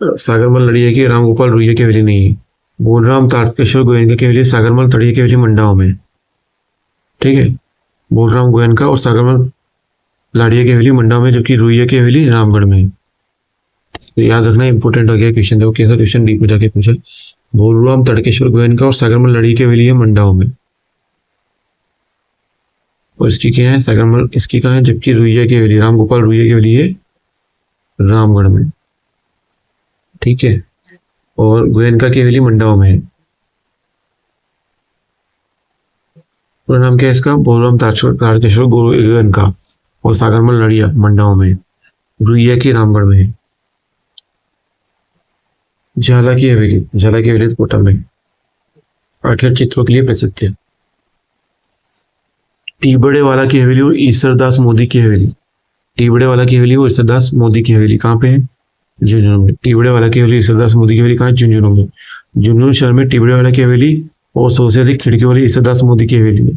सागरमल लड़िया की, रामगोपाल रुइया की हवेली नहीं है। बोलूराम ताड़केश्वर गोयनका की हवेली, सागरमल तड़िया की हवेली मंडावा में। ठीक है, बोलूराम गोयनका और सागरमल लाड़िया की हवेली मंडावा में, जबकि रुइया की हवेली रामगढ़ में। तो याद रखना, इंपॉर्टेंट हो गया क्वेश्चन। देखो कैसा क्वेश्चन डीप हो जाके पूछा। बोलूराम तड़केश्वर गोयनका और सागरमल लड़िया की हवेली है मंडावा में, और इसकी क्या है? सागरमल इसकी कहाँ है? जबकि रुइया की हवेली, रामगोपाल रुइया की हवेली है रामगढ़ में। ठीक है, और गोयनका की हवेली मंडावा में है। पूरा नाम क्या है इसका? बोलूराम ताड़केश्वर गोयनका और सागरमल लड़िया मंडावा में, रुइया की रामगढ़ में है। झाला की हवेली, झाला की हवेली कोटा में। आखिर चित्रों के लिए प्रसिद्ध है। टीबड़े वाला की हवेली और ईश्वरदास मोदी की हवेली। टीबड़े वाला की हवेली और ईश्वरदास मोदी की हवेली कहाँ पे है? झुंझुनू में। टीबड़े वाला की हवेली, ईश्वरदास मोदी की हवेली कहाँ है? झुंझुनू में। झुंझुनू शहर में टीबड़े वाला की हवेली और 100 से अधिक खिड़की वाली ईसादास मोदी की हवेली है।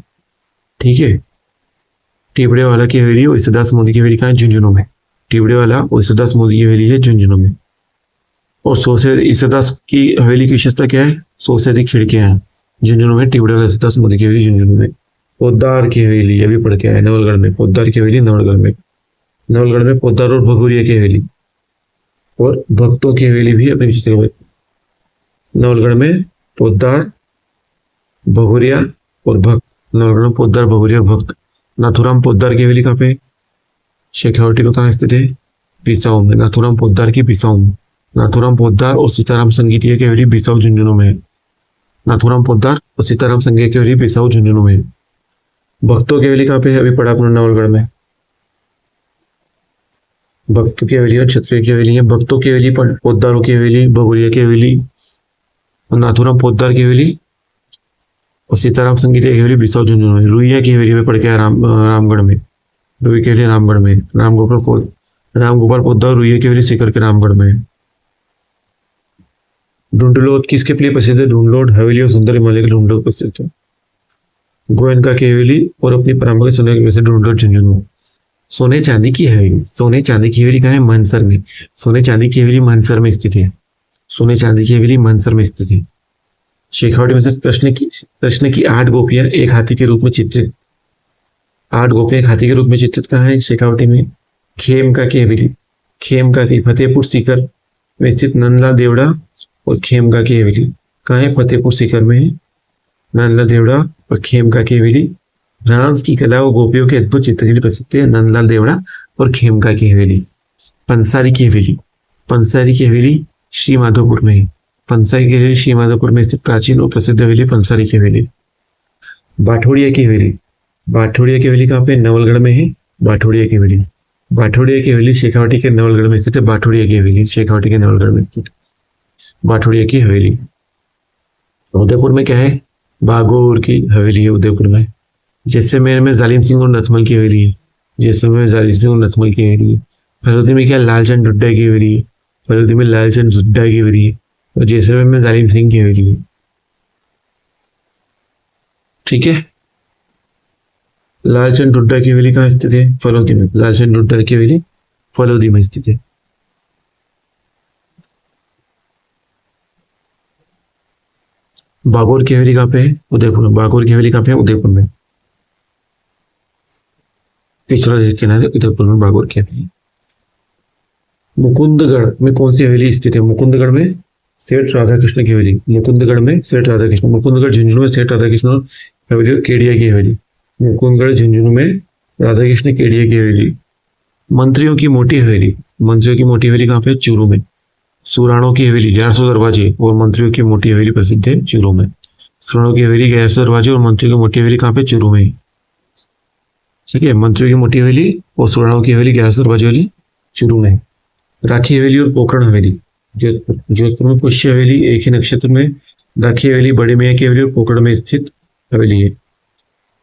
ठीक है, टिबड़े वाला की हवेली और ईसादास मोदी की हवेली कहाँ है? झुंझुनू में। टिबड़े वाला और ईसादास मोदी की हवेली है झुंझुनू में। और 100 से ईसादास की हवेली की विशेषता क्या है? 100 से अधिक खिड़कियां हैं झुंझुनू में। टिबड़े वाला ईसादास मोदी की हवेली झुंझुनू में। पोद्दार की हवेली अभी पढ़ के आए नवलगढ़ में। पोद्दार की हवेली नवलगढ़ में। नवलगढ़ में पोद्दार और भगोरिया की हवेली और भक्तों की हवेली भी अपने क्षेत्र में। नवलगढ़ में पोद्दार, भगोरिया और भक्त। नवलगढ़ में पोद्दार, भगोरिया और भक्त। नाथुराम पोद्दार की हवेली कहाँ पे? शेखावटी में। कहाँ स्थित है? बिसाऊ में। नाथुराम पोद्दार की बिसाऊ में। नाथुराम पोद्दार और सीताराम संगीतिया की हवेली बिसाऊ झुंझुनू में है। नाथुराम पोद्दार और सीताराम संगीतिया की हवेली बिसाऊ झुंझुनू में है। भक्तों की हवेली कहाँ पे है? अभी पढ़ा अपने नवलगढ़ में। भक्तों की हवेली और क्षत्रिय की हवेली है। भक्तों की हवेली, पोद्दारों की हवेली, भगोरिया की हवेली और नाथुराम पोद्दार की हवेली और सीताराम संगीतिया की हवेली बिसाऊ झुंझुनू में। रुइया की हवेली में पढ़ के रामगढ़ में। रुई के लिए रामगढ़ में। रामगोपाल पोद्दार रुइया की हवेली सीकर के रामगढ़ में। ढूंढलोट किसके लिए प्रसिद्ध है? ढूंढलोट हवेली और सुंदर हिमालय के ढूंढलोट प्रसिद्ध है। गोयनका की हवेली और अपनी परंपरा सोने की वजह से ढूंढलोट झुंझुनू। सोने चांदी की हवेली। सोने चांदी की हवेली कहाँ है? मानसर में। सोने चांदी की हवेली मानसर में स्थित है। सोने चांदी की हवेली मानसर में स्थित है। शेखावटी में से कृष्ण की 8 गोपियां एक हाथी के रूप में चित्रित। 8 गोपियां एक हाथी के रूप में चित्रित कहाँ है? शेखावटी में। खेमका की हवेली। खेमका की फतेहपुर सीकर में स्थित नंदलाल देवड़ा और खेमका की हवेली कहाँ है? फतेहपुर सीकर में है। नंदलाल देवड़ा और खेमका की हवेली। फ्रांस की कला और गोपियों के अद्भुत चित्र के लिए प्रसिद्ध है नंदलाल देवड़ा और खेमका की हवेली। पंसारी की हवेली। पंसारी की हवेली श्री माधोपुर में है। पंसारी की हवेली श्री माधोपुर में स्थित प्राचीन और प्रसिद्ध हवेली पंसारी की हवेली। बाठोड़िया की हवेली। बाठोड़िया की हवेली कहाँ पे? नवलगढ़ में है बाठोड़िया की हवेली। बाठोड़िया की हवेली शेखावटी के नवलगढ़ में स्थित है। बाठोड़िया की हवेली शेखावटी के नवलगढ़ में स्थित बाठोड़िया की हवेली। उदयपुर में क्या है? बागोर की हवेली है उदयपुर में। जैसलमेर में जालिम सिंह और नथमल की हवेली है। जैसलमेर में जालिम सिंह और नथमल की हवेली है। फरीदाबाद में क्या? लालचंद ढुड्डा की हवेली है। फरीदाबाद में लालचंद ढुड्डा की हवेली है और जैसलमेर में जालिम सिंह की हवेली है। ठीक है, लालचंद ढुड्डा की हवेली कहाँ स्थित है? फलोदी में। लालचंद ढुड्डा की हवेली फलोदी में स्थित है। बागोर की हवेली कहाँ पे है? उदयपुर में। बागोर की हवेली कहाँ पे है? उदयपुर में। पिछड़ा किनारे उदयपुर में बागोर की हवेली। मुकुंदगढ़ में कौन सी हवेली स्थित है? मुकुंदगढ़ में सेठ राधाकृष्ण की हवेली। मुकुंदगढ़ में सेठ राधाकृष्ण। मुकुंदगढ़ झुंझुनू में सेठ राधाकृष्ण हवेली और केडिया की हवेली। मुकुंदगढ़ झुंझुनू में राधाकृष्ण केडिया की हवेली। मंत्रियों की मोटी हवेली। मंत्रियों की मोटी हवेली कहाँ पे? चूरू में। सुराणों की हवेली 1100 दरवाजे और मंत्रियों की मोटी हवेली प्रसिद्ध है चूरू में। सुराणों की हवेली 1100 दरवाजे और मंत्रियों की मोटी हवेली कहाँ पे? चूरू में। ठीक है, मंत्रियों की मोटी हवेली और सुराणों की हवेली 1100 दरवाजे वाली चूरू में। राखी हवेली और पोखरण हवेली जोधपुर। जोधपुर में पुष्य हवेली एक ही नक्षत्र में। राखी हवेली बड़े मियाँ की हवेली और पोखरण में स्थित हवेली है।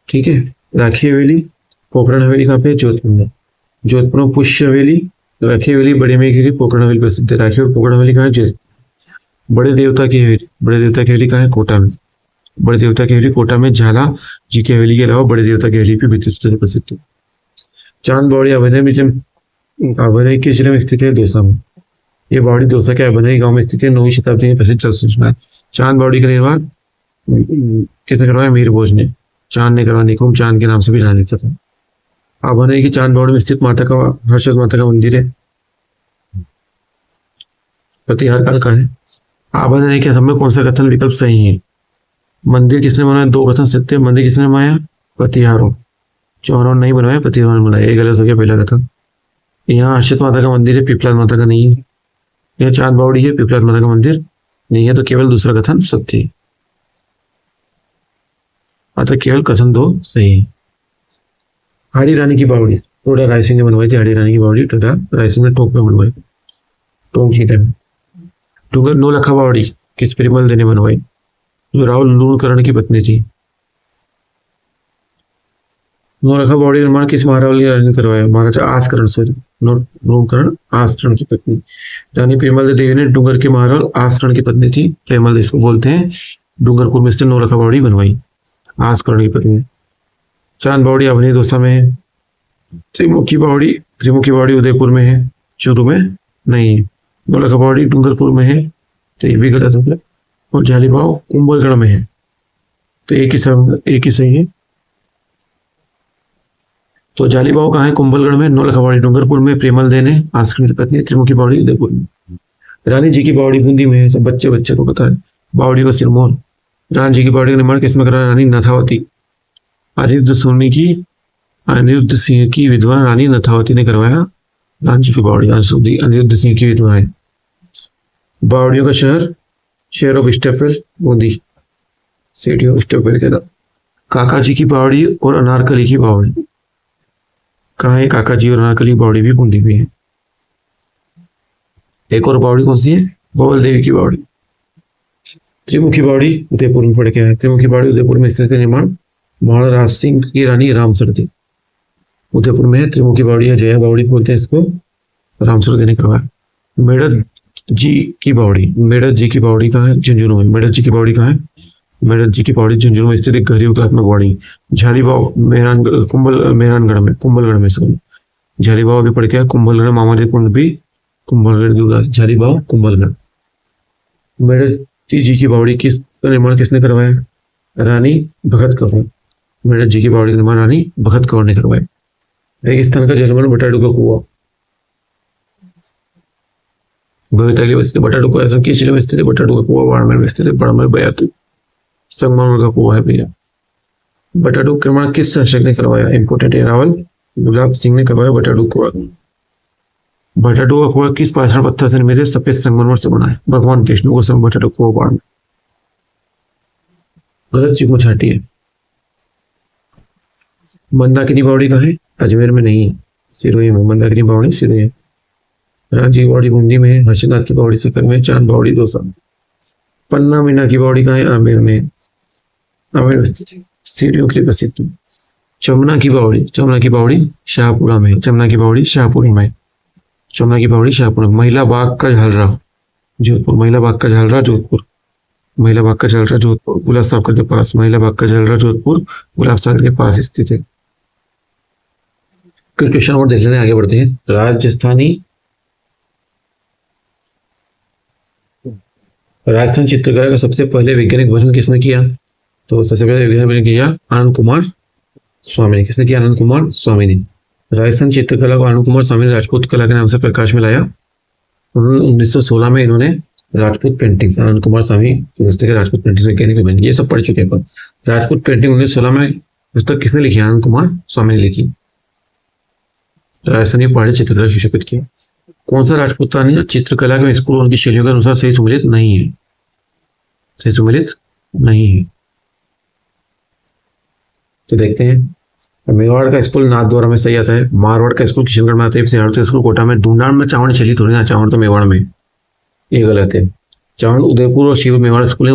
ठीक है, राखी हवेली पोखरण हवेली कहाँ पे? जोधपुर में। जोधपुर में पुष्य हवेली, राखी हवेली, बड़े मियाँ की हवेली, पोखरण हवेली प्रसिद्ध है। राखी और पोखरण हवेली कहाँ है? जोधपुर। बड़े देवता की हवेली। बड़े देवता की हवेली कहाँ है? कोटा में। बड़े देवता की हवेली कोटा में। झाला जी की हवेली के अलावा बड़े देवता की हवेली भी प्रसिद्ध है। चांद बावड़ी अभनई के जिले में स्थित है दौसा में। ये बावड़ी दौसा के अभनई गांव में स्थित है। 9वीं शताब्दी में प्रसिद्ध सूचना है। चांद बावड़ी का निर्माण किसने करवाया? मीर भोज ने। चांद ने करवाया। निकुम चांद के नाम से भी जाना जाता था। अभनई की चांद बावड़ी में स्थित माता का हर्षद माता का मंदिर है। प्रतिहार काल का है। अभनई के समय कौन सा कथन विकल्प सही है? मंदिर किसने बनाया? 2 कथन सत्य। मंदिर किसने बनाया? प्रतिहारों। चौहानों नहीं बनवाया, प्रतिहारों ने बनाया। ये गलत हो गया पहला कथन। यहाँ हर्षद माता का मंदिर है, पिपलाद माता का नहीं है। यह चांद बावड़ी है, पिपलाद माता का मंदिर नहीं है, तो केवल दूसरा कथन सत्य है। अतः केवल कथन 2 सही है। हाड़ी रानी की बावड़ी टोडा रायसिंह ने बनवाई थी। हाड़ी रानी की बावड़ी टोडा रायसिंह ने टोंक में बनवाई। टोंक चीटे में। डूंगर नौलखा बावड़ी किस परिमल ने बनवाई? जो राहुल लूणकरण की पत्नी थी। नौलखा बावड़ी निर्माण किस महारावल ने करवाया? महाराजा आसकरण। सॉरी, लूणकरण आसकरण की पत्नी। रानी प्रेमल देवी ने डूंगर के महारावल आसकरण की पत्नी थी। प्रेमल इसको बोलते हैं डूंगरपुर में स्थित नौलखा बावड़ी बनवाई। आसकरण की पत्नी। चांद बावड़ी अवनी दौसा में है। त्रिमुखी बावड़ी उदयपुर में है, चूरू में नहीं है। नौलखा बावड़ी डूंगरपुर में है, तो ये भी गलत हो गया। और जालीबाव कुंभलगढ़ में है, तो एक ही सही है। तो जालीबाव कहाँ है? कुंभलगढ़ में। नौलखा बावड़ी डूंगरपुर में, प्रेमल देन है आसकरण की पत्नी। त्रिमुखी बावड़ी उदयपुर में। रानी जी की बावड़ी बूंदी में है, सब बच्चे को पता है। बावड़ी का सिरमौर। रानी जी की बावड़ी का निर्माण किसमें करा? रानी नथावती। अनिरुद्ध सिंह की विधवा रानी नथावती ने करवाया रानी जी की बावड़ी। अनिरुद्ध सिंह की विधवा है। बावड़ियों का शहर ऑफ स्टेफेल, बूंदी, सिटी ऑफ स्टेफेल के नाम। काका जी की बावड़ी और अनारकली की बावड़ी कहाँ है? काका जी और अनारकली बावड़ी भी बूंदी में है। एक और बावड़ी कौन सी है? बवल देवी की बावड़ी। त्रिमुखी बावड़ी उदयपुर में पड़ गया है। त्रिमुखी बावड़ी उदयपुर में स्थित का निर्माण महाराणा राज सिंह की रानी रामसर थी। उदयपुर में त्रिमुखी बावड़ी या जया बावड़ी बोलते हैं इसको, रामसर ने करवाया। मेड़त जी की बावड़ी कहाँ है? झुंझुनू में। मेड़त जी की बावड़ी कहाँ है? मेड़त जी की बावड़ी झुंझुनू में स्थित एक गहरी कलात्मक बावड़ी। झालीबाव मेहरानगढ़ में, कुंभलगढ़ में सॉरी। झालीबाव भी पड़ गया। कुंभलगढ़ मामादेव कुंड भी कुंभलगढ़ दुर्गा। झालीबाव कुंभलगढ़। मेड़त जी की बावड़ी का निर्माण किसने करवाया? रानी भगत कंवर। मेड़त जी की बावड़ी का निर्माण रानी भगत कंवर ने करवाया। रेगिस्तान का जलमल बटाडू का कुआं। भविता के बस्ती बटाडू को ऐसा किस जिले में स्थित है? बटाडू का कुआं बाड़मेर में स्थित है। बाड़मेर बयातू संगमरमर का कुआं है भैया। बटाडू का निर्माण किस शासक ने करवाया? इंपोर्टेंट है, रावल गुलाब सिंह ने करवाया बटाडू कुआं। बटाडू का कुआं किस पाषाण पत्थर से निर्मित है? सफेद संगमरमर से बना है। भगवान विष्णु को संग बटाडू कुआं बाड़मेर। गलत चीज छाटी है। मंदाकिनी बावड़ी कहाँ है? अजमेर में नहीं है, सिरोही में। मंदाकिनी बावड़ी सिरोही है। रांची की बावड़ी बूंदी में है। हर्षनाथ की बावड़ी सकल में। चांद बावड़ी दौसा। पन्ना मीना की बावड़ी कहाँ है? आमेर में। आमेर में सीढ़ियों के लिए प्रसिद्ध। चमना की बावड़ी शाहपुरा में। चमना की बावड़ी शाहपुरा में। चमना की बावड़ी शाहपुरा में। महिला बाग का झालरा जोधपुर। महिला बाग का झालरा जोधपुर। महिला बाग का झालरा जोधपुर गुलाब सागर के पास। महिला बाग का झालरा जोधपुर गुलाब सागर के पास स्थित है। कुछ क्वेश्चन और देख लेते हैं, आगे बढ़ते हैं। राजस्थान चित्रकला का सबसे पहले वैज्ञानिक भोजन किसने किया? तो सबसे पहले वैज्ञानिक किया आनंद कुमार स्वामी ने। किसने किया? आनंद कुमार स्वामी ने। राजस्थान चित्रकला को आनंद कुमार स्वामी ने राजपूत कला के नाम से प्रकाश में लाया। 1916 में इन्होंने राजपूत पेंटिंग्स, आनंद कुमार स्वामी पुस्तक राजपूत पेंटिंग्स वैज्ञानिक बनी, ये सब पढ़ चुके हैं। राजपूत पेंटिंग 1916 में पुस्तक किसने लिखी? आनंद कुमार स्वामी ने लिखी। राजस्थानी पहाड़ी चित्रकला शीर्षक किया। कौन सा राजपूतानी चित्रकला के स्कूल उनकी शैलियों के अनुसार सही सुमेलित नहीं है? सही सुमेलित नहीं है, तो देखते हैं। मेवाड़ का स्कूल नाथद्वारा में सही आता है। मारवाड़ का स्कूल किशनगढ़ में आता है। सिहाड़ का स्कूल कोटा में। ढूंढाड़ में चावड़ शैली थोड़ी ना, चावड़ तो मेवाड़ में, ये गलत है। चावड़ उदयपुर और शिव मेवाड़ स्कूल है।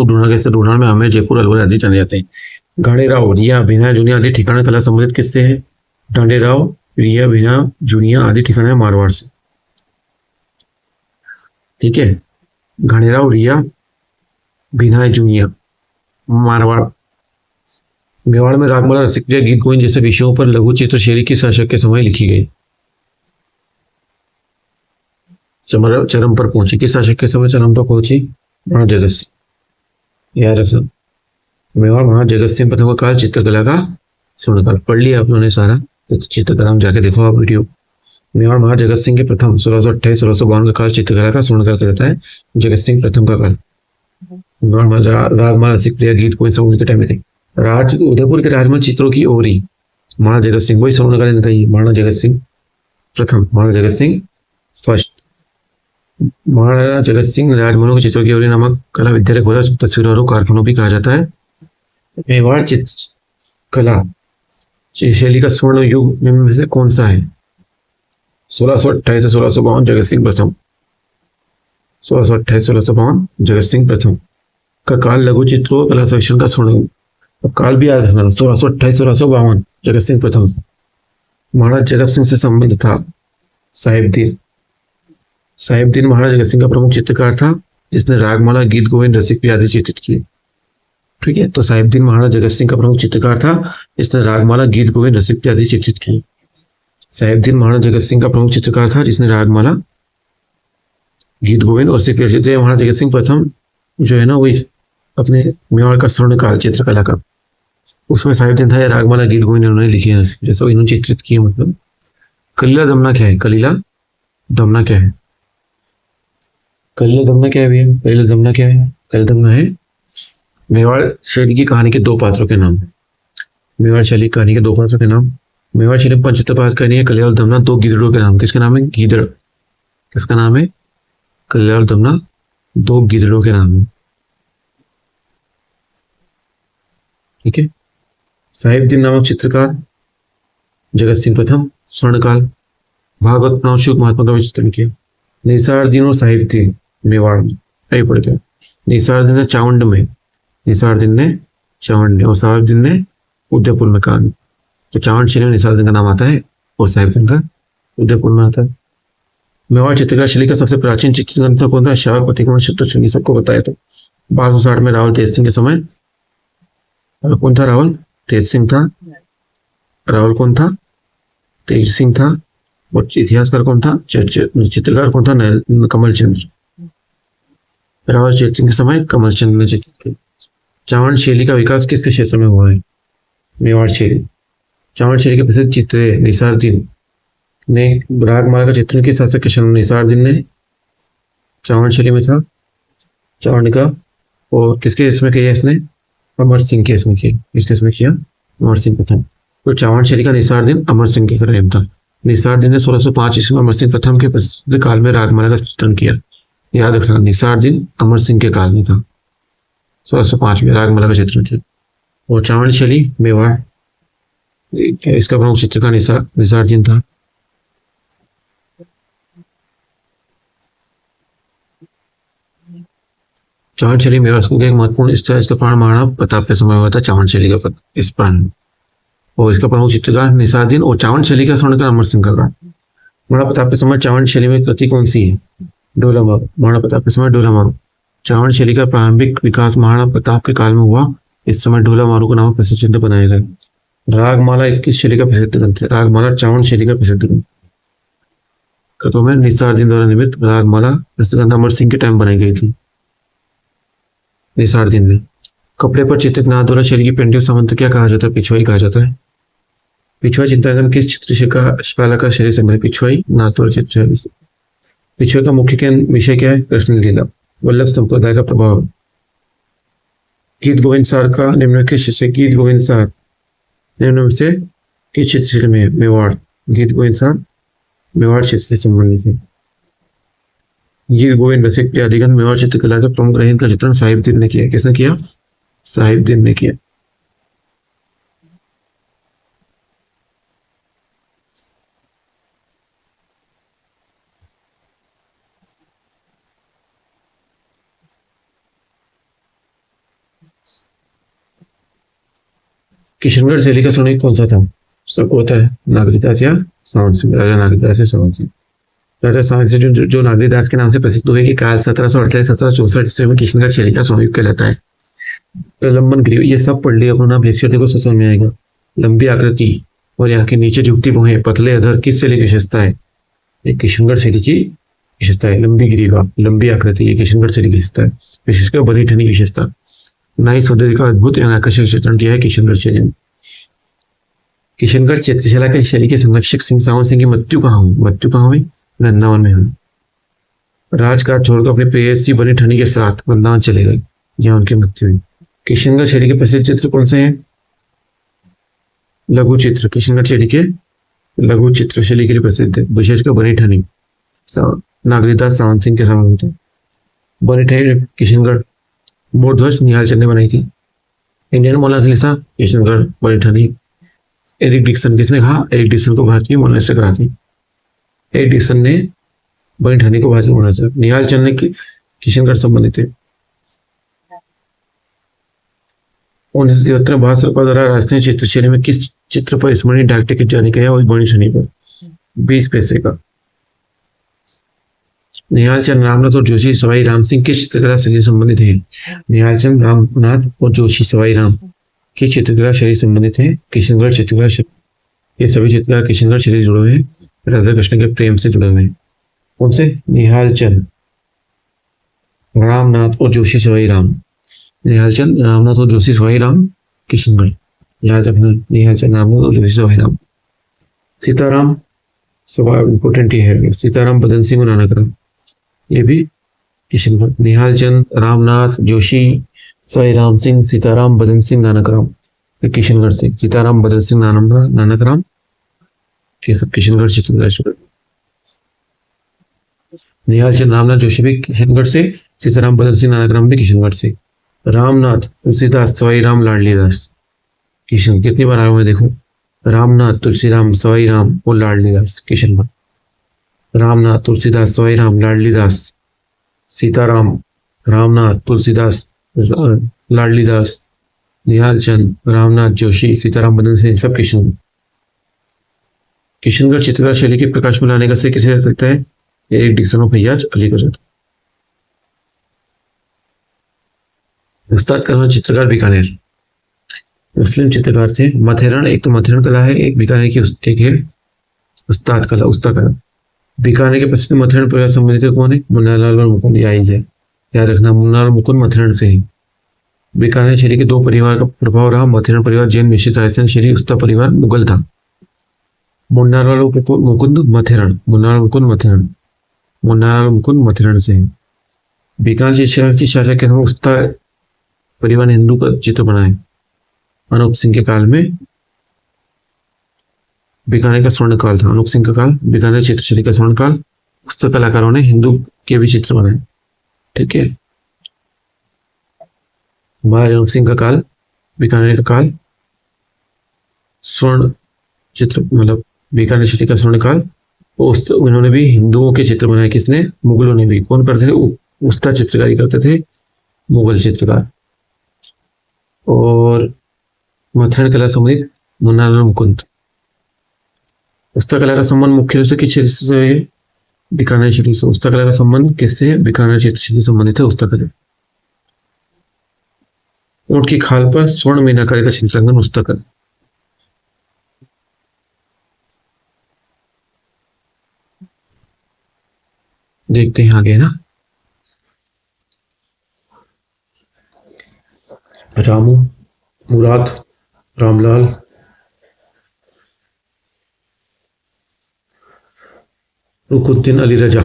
ढूंढाड़ में हमें जयपुर अलवर आदि जाने जाते हैं। घाणेराव रिया भिना जूनिया आदि ठिकाना कला संबंधित किससे है? ढांडेराव रिया भिना जूनिया आदि ठिकाना है मारवाड़ से, ठीक है। घाणेराव रिया भिना जूनिया मारवाड़। मेवाड़ में रागमाला रसिकप्रिया गीत गोविंद जैसे विषयों पर लघु चित्र शैली की शासक के समय लिखी गई। चरम पर पहुंची, किस शासक के समय चरम पर पहुंची? महाराज जगत सिंह, याद रखना। मेवाड़ महाराज जगत सिंह प्रथम का काल चित्रकला का स्वर्णकाल। पढ़ लिया आप लोगों ने सारा, तो चित्रकला में जाके देखो आप वीडियो। मेवाड़ महाराज जगत सिंह के प्रथम 1628-1652 का काल चित्रकला का स्वर्णकाल कहलाता है। जगत सिंह प्रथम का काल। रागमाला रसिकप्रिया गीत कोई समूह के टाइम में उदयपुर के राजमहल चित्रों की ओरी महाराज जगत सिंह, वही स्वर्णकाल ने कही। महाराज जगत सिंह प्रथम, महाराज जगत सिंह फर्स्ट। महाराजा जगत सिंह राजमहलों के चित्रों की ओरी नामक कला विद्यालय खोला, तस्वीरों और कारखानों भी कहा जाता है। मेवाड़ चित्रकला शैली का स्वर्ण युग में से कौन सा है? 1628 से 1652 जगत सिंह प्रथम। 1628-1652 जगत सिंह प्रथम का काल लघु चित्रों कला संरक्षण का स्वर्ण युग। अब काल भी याद रखना, 1628-1652 जगत सिंह प्रथम। महाराज जगत सिंह से संबंध था साहिबदीन महाराज जगत सिंह का प्रमुख चित्रकार था, जिसने रागमाला गीत गोविंद रसिकप्रिया आदि चित्रित किए। ठीक है। तो साहिबदीन महाराज जगत सिंह का प्रमुख चित्रकार था, जिसने रागमाला, गीत गोविंद, रसिक आदि चित्रित किए। साहिबदीन महाराज जगत सिंह का प्रमुख चित्रकार था, जिसने रागमाला, गीत गोविंद और सिख महाराज जगत सिंह प्रथम जो है ना वही अपने मेवाड़ का स्वर्णकाल चित्रकला का, उसमें साहिबदीन था या रागमाला, गीत गोविंद इन्होंने लिखे हैं, जैसा इन्होंने चित्रित किए। मतलब कलीला दमना क्या है? कलीला दमना क्या है? कलीला दमना क्या है भैया? कलीला दमना क्या है? कलीला दमना है मेवाड़ शैली की कहानी के दो पात्रों के नाम। मेवाड़ शैली की कहानी के दो पात्रों के नाम। मेवाड़ शैली में पंचतंत्र पात्र कहानी है। कलीला दमना दो गिदड़ों के नाम। किसके नाम है? गीदड़। किसका नाम है? कलीला दमना दो गिदड़ों के नाम है। ठीक है। साहिबदीन नामक चित्रकार जगत सिंह प्रथम, स्वर्णकाल, भागवत पुराण, शुक महात्मा का चित्रण किया। निसारदीन और साहिबदीन मेवाड़ में यही पड़ गया। निसारदीन ने चावंड में, निसारदीन ने चावंड में और साहिबदीन ने उदयपुर में कहा। तो चावंड शैली में निसारदीन का नाम आता है और साहिबदीन का उदयपुर में आता है। मेवाड़ चित्रकला शैली का सबसे प्राचीन चित्र ग्रंथ कौन था? शावक प्रतिक्रमण शतचंडी, सबको बताया। तो 1260 में रावल तेज सिंह के समय, कौन था? रावल तेज सिंह था। रावल कौन था? तेज सिंह था। और इतिहासकार कौन था? चित्रकार कौन था? कमल चंद्र। रावल तेज सिंह के समय कमल चंद्र ने चित्रित किया। चावंड शैली का विकास किसके क्षेत्र में हुआ है? मेवाड़ शैली। चावंड शैली के प्रसिद्ध चित्र निसारदीन ने रागमाला का चित्रण किस शासक के समय? निसारदीन ने चावंड शैली में था, चावंड का। और किसके इसमें किया इसने? अमर सिंह के इसमें किया। किसके इसमें किया? अमर सिंह प्रथम। तो चावंड शैली का निसारदीन अमर सिंह के करीब था। निसारदीन ने 1605 ईस्वी में अमर सिंह प्रथम के प्रसिद्ध काल में रागमाला का चित्रण किया। याद रखना, निसारदीन अमर सिंह के काल में था, 1605 में रागमाला का चित्रण किया। और चावंड शैली मेवाड़, इसका प्रमुख चित्रकार निसारदीन था। चावंड शैली मेवाड़ का एक महत्वपूर्ण इसका प्राण महाराणा प्रताप के समय हुआ था। चावंड शैली का इस प्राण, और इसका प्रमुख चित्रकार निसारदीन और चावंड शैली का स्वर्णकार अमर सिंह का। महाराणा प्रताप के समय चावंड शैली में कृति कौन सी है? डोला मारू। महाराणा प्रताप के समय डोला मारू। चावंड शैली का प्रारंभिक विकास महाराणा प्रताप के काल में हुआ। इस समय डोला मारू का नाम प्रसिद्ध चिन्ह बनाया गया। रागमाला 21 शैली का प्रसिद्ध ग्रंथ है। रागमाला चावंड शैली का प्रसिद्ध ग्रंथ। कृतों में निसारदीन द्वारा निर्मित रागमाला प्रसिद्ध ग्रंथ अमर सिंह के टाइम बनाई गई थी, निसारदीन ने। कपड़े पर चित्रित नाथ द्वारा शैली की पेंटिंग सामंत क्या कहा जाता है? पिछवाई कहा जाता है। पिछवाई चित्रांकन किस चित्रकला का शैली से? पिछवाई नाथ द्वारा चित्रशैली से। पिछवाई का मुख्य विषय क्या है? कृष्ण लीला, वल्लभ संप्रदाय का प्रभाव। गीत गोविंद सार का निम्न किस क्षेत्र से? गीत गोविंद सार निम्न से किस क्षेत्र में? मेवाड़। गीत गोविंद सार मेवाड़ क्षेत्र से संबंधित है। गीत गोविंद रसिक आदिगंध मेवाड़ चित्रकला के प्रमुख रहे। इनका चित्रण साहिबदीन ने किया। किसने किया? साहिबदीन ने किया। किशनगढ़ शैली का स्वर्णिक कौन सा था? सबको होता है, नागरीदास या सावन सिंह। राजा नागरीदास या सावन सिंह। राजा सावन सिंह जो नागरीदास के नाम से प्रसिद्ध हुए कि काल 1748-1764 ईस्वी में किशनगढ़ शैली का स्वर्णिक कहलाता है। प्रलंबन ग्रीव, ये सब पढ़ लिया अपना, लेक्चर देखो समझ में आएगा। लंबी आकृति और यहाँ के नीचे झुकती भुहें, पतले अधर किस शैली की विशेषता है? ये किशनगढ़ शैली की विशेषता है। लंबी ग्रीवा, लंबी आकृति, ये किशनगढ़ शैली की विशेषता है। विशेषकर बनी ठनी की विशेषता। नाई सौंदर्य का अद्भुत एवं आकर्षक चित्रण किया है किशनगढ़ शैली ने। किशनगढ़ चित्रशैला के शैली के संरक्षक सिंह सावन सिंह की मृत्यु कहाँ हुई? मृत्यु कहाँ हुई? वृंदावन में हुई। राजकाज छोड़कर अपने प्रेयसी बनी ठनी के साथ वृंदावन चले गए, जहाँ उनकी मृत्यु हुई। किशनगढ़ शैली के प्रसिद्ध चित्र कौन से हैं? लघु चित्र। किशनगढ़ शैली के लघु चित्र शैली के लिए प्रसिद्ध है, विशेषकर बनी ठनी। नागरीदास सावन सिंह के समय होते। बनी ठनी किशनगढ़। मोरध्वज निहाल चंद ने बनाई थी। इंडियन मोनालिसा किशनगढ़, बनी ठनी। एरिक डिक्सन, किसने कहा? एरिक डिक्सन को भारतीय मोनालिसा कहा थी। एरिक डिक्सन ने बनी ठनी को भारतीय मोनालिसा। निहाल चंद ने किशनगढ़ संबंधित थे। 1973 भारत सरकार द्वारा राष्ट्रीय चित्रशैली में किस चित्र पर स्मरणीय डाक टिकट जारी किया? वही बनी ठनी पर 20 पैसे का। निहाल चंद रामनाथ और जोशी सवाई राम सिंह किस चित्रकला शैली से संबंधित हैं? निहाल चंद रामनाथ और जोशी सवाई राम किस चित्रकला शैली से संबंधित हैं? किशनगढ़ चित्रकला शैली। ये सभी चित्रकार किशनगढ़ शैली से जुड़े हुए हैं, राधा कृष्ण के प्रेम से जुड़े हुए हैं। कौन से? निहाल चंद रामनाथ और जोशी सवाई राम। निहाल चंद रामनाथ और जोशी सवाई राम किशनगढ़। याद रखना, निहाल चंद रामनाथ और जोशी सवाई राम। सीताराम इंपोर्टेंट ही है, सीताराम बदन सिंह नानकराम, ये भी किशनगढ़। निहाल चंद रामनाथ जोशी सवाई राम सिंह सीताराम बदन सिंह नानकराम, किशनगढ़ से। सीताराम बदन सिंह नानकराम ये सब किशनगढ़ चित्रकला। निहाल चंद रामनाथ जोशी भी किशनगढ़ से, सीताराम बदन सिंह नानकराम भी किशनगढ़ से। रामनाथ तुलसीदास सवाई राम लाडली दास किशन, कितनी बार आए हुए देखो, रामनाथ तुलसीराम सवाई राम और लाडली दास किशनगढ़। रामनाथ तुलसीदास सवाई राम लाडली दास सीताराम, रामनाथ तुलसीदास लाडली दास, निहाल चंद रामनाथ जोशी सीताराम बदन सिंह, सब किशनगढ़। किशनगढ़ चित्रकला शैली के प्रकाश में लाने का श्रेय किसे सकता है? एरिक डिक्सन और फैयाज अली को जाता। उस्ताद कलम चित्रकार बीकानेर, मुस्लिम चित्रकार थे। मथेरण, एक तो मथेरण कला है, एक बीकानेर की एक है उस्ताद कला, उस्ताद कला। बीकानेर के प्रसिद्ध मथेरण परिवार संबंधित कौन है? मुन्नालाल और मुकुंद। आई है, याद रखना, मुन्नालाल मुकुंद मथेरण से ही। बीकानेर शैली के दो परिवार का प्रभाव रहा, मथेरण परिवार जैन मिश्रित राजस्थान शैली, उस्ताद परिवार मुगल था। मुन्नालाल मुकुंद मथेरण, मुन्नालाल मुकुंद मथेरण, मुन्नालाल मुकुंद मथेरण से है। बीकानेर की शासक के समय उस्ताद परिवार ने हिंदू का चित्र बनाए। अनूप सिंह के काल में बीकानेर का स्वर्ण काल था। अनूप सिंह का काल बीकानेर चित्रशैली का स्वर्ण काल। उस्ताद कलाकारों ने हिंदू के भी चित्र बनाए, ठीक है। महाराज अनूप सिंह का काल, बीकानेर का काल, स्वर्ण चित्र, मतलब बीकानेर शैली का स्वर्ण काल। उन्होंने भी हिंदुओं के चित्र बनाए। किसने? मुगलों ने भी। कौन करते थे? उस्ताद चित्रकारी करते थे, मुगल चित्रकार। और मथेरण कला संबंधित मुन्नालाल मुकुंद। उस्ताद कला का संबंध मुख्य रूप से किस क्षेत्र से है? बीकानेर शैली से। उस्ताद कला का संबंध किससे? बीकानेर चित्रशैली से संबंधित है उस्ताद कला। ऊंट की खाल पर स्वर्ण मीनाकारी का चित्रांकन उस्ताद कला। देखते हैं आगे ना। रामू, मुराद, रामलाल, रुकुद्दीन अली रजा,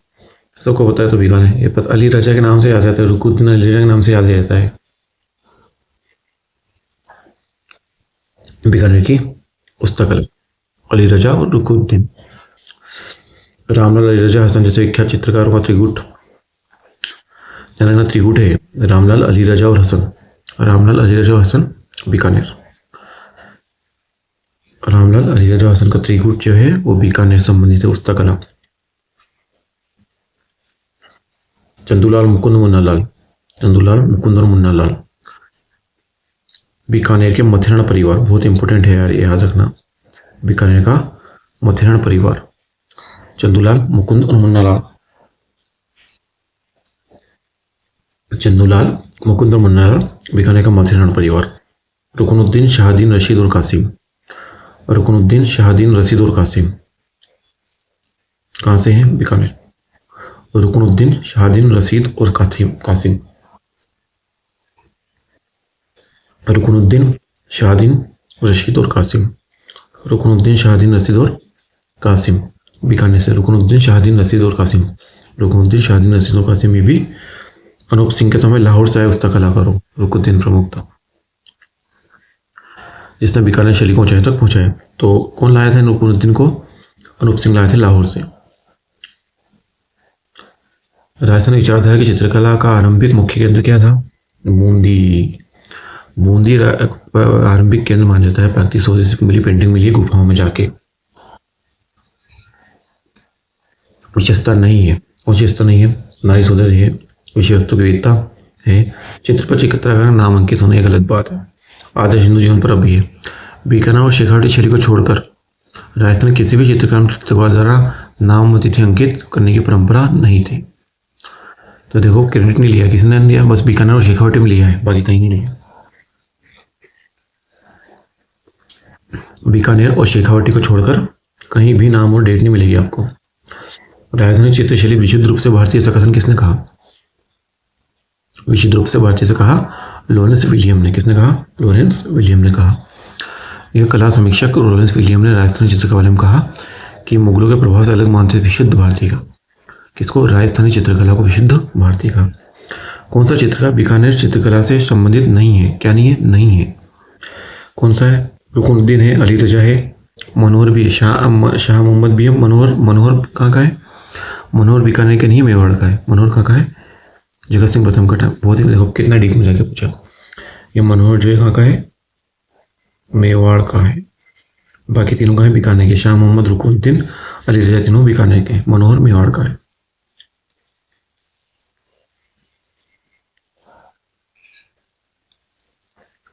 सबको पता है तो बीकानेर, ये पता अली रजा के नाम से याद रहता है, रुकुद्दीन अली रजा के नाम से याद रहता है। बीकानेर की उस्ताद कला, अली रजा और रुकुद्दीन। रामलाल, अली रजा, हसन जैसे विख्यात चित्रकारों का त्रिगुट, जाना त्रिगुट है रामलाल, अली रजा और हसन। रामलाल, अली रजा और हसन, बीकानेर। रामलाल, अली रजा, हसन का त्रिगुट जो है वो बीकानेर संबंधित है उस्ताद कला। चंदूलाल, मुकुंद, मुन्नालाल, चंदूलाल, मुकुंद और मुन्नालाल, बीकानेर के मथेरण परिवार, बहुत इंपॉर्टेंट है यार, याद रखना। बीकानेर का मथेरण परिवार, चंदूलाल, मुकुंद और मुन्नालाल। चंदूलाल, मुकुंद और मुन्नालाल, बीकानेर का मथेरण परिवार। रुकनुद्दीन, शाहदीन, रशीद और कासिम। रुकनुद्दीन, शाहदीन, रशीद और कासिम कहाँ से हैं? बीकानेर। रुकनुद्दीन, शाहदीन, रशीद और कासिम। रुकनुद्दीन, शाहदीन, रशीद और कासिम। रुकनुद्दीन, शाहदीन, रशीद और कासिम, बीकानेर से। रुकनुद्दीन, शाहदीन, रशीद और कासिम। रुकनुद्दीन, शाहदीन, रशीद और कासिम, ये भी अनूप सिंह के समय लाहौर से आए उस्ताद कलाकार हो। रुकनुद्दीन प्रमुख था जिसने बीकानेर शैली को ऊंचाई तक पहुंचाया। तो कौन लाया था रुकनुद्दीन को? अनूप सिंह लाए थे लाहौर से। राजस्थान विचारधारा की चित्रकला का आरंभिक मुख्य केंद्र क्या था? बूंदी। बूंदी आरंभिक केंद्र माना जाता है। प्राकृतिक शोध से मिली पेंटिंग मिली गुफाओं में जाके। विशेषता नहीं है, विशेषता नहीं है, नारी सौंदर्य है, विषय वस्तु की विविधता है। चित्र पर चित्रकार नामांकित होना एक गलत बात है। आदर्श हिंदू जीवन पर अभी है। बीकानेर और शेखावटी शैली को छोड़कर राजस्थान किसी भी चित्रकार द्वारा नाम व तिथि अंकित करने की परंपरा नहीं थी। तो देखो क्रेडिट नहीं लिया, किसने लिया, बस बीकानेर और शेखावटी में लिया है, बाकी कहीं नहीं लिया। बीकानेर और शेखावटी को छोड़कर कहीं भी नाम और डेट नहीं मिलेगी आपको। राजधानी चित्रशैली विशुद्ध रूप से भारतीय ऐसा कथन किसने कहा? विशुद्ध रूप से भारतीय से कहा लॉरेंस विलियम ने। किसने कहा? लॉरेंस विलियम ने कहा। यह कला समीक्षक लॉरेंस विलियम ने राजस्थानी चित्र के बारे में कहा कि मुगलों के प्रभाव से अलग मानते विशुद्ध भारतीय का। किसको? राजस्थानी चित्रकला को विशुद्ध भारतीय का। कौन सा चित्रकला बीकानेर चित्रकला से संबंधित नहीं है? क्या नहीं है? नहीं है। कौन सा है? रुकनुद्दीन है, अली रजा है, मनोहर भी है, शाह मोहम्मद भी है। मनोहर कहाँ का है? मनोहर बीकानेर के नहीं, मेवाड़ का है। मनोहर कहाँ का है? जगत सिंह प्रथम का। बहुत ही देखो कितना डीप में जाके पूछा। ये मनोहर जो है कहाँ का है? मेवाड़ का है। बाकी तीनों का है बीकानेर के। शाह मोहम्मद, रुकनुद्दीन, अली रजा तीनों बीकानेर के। मनोहर मेवाड़ का है।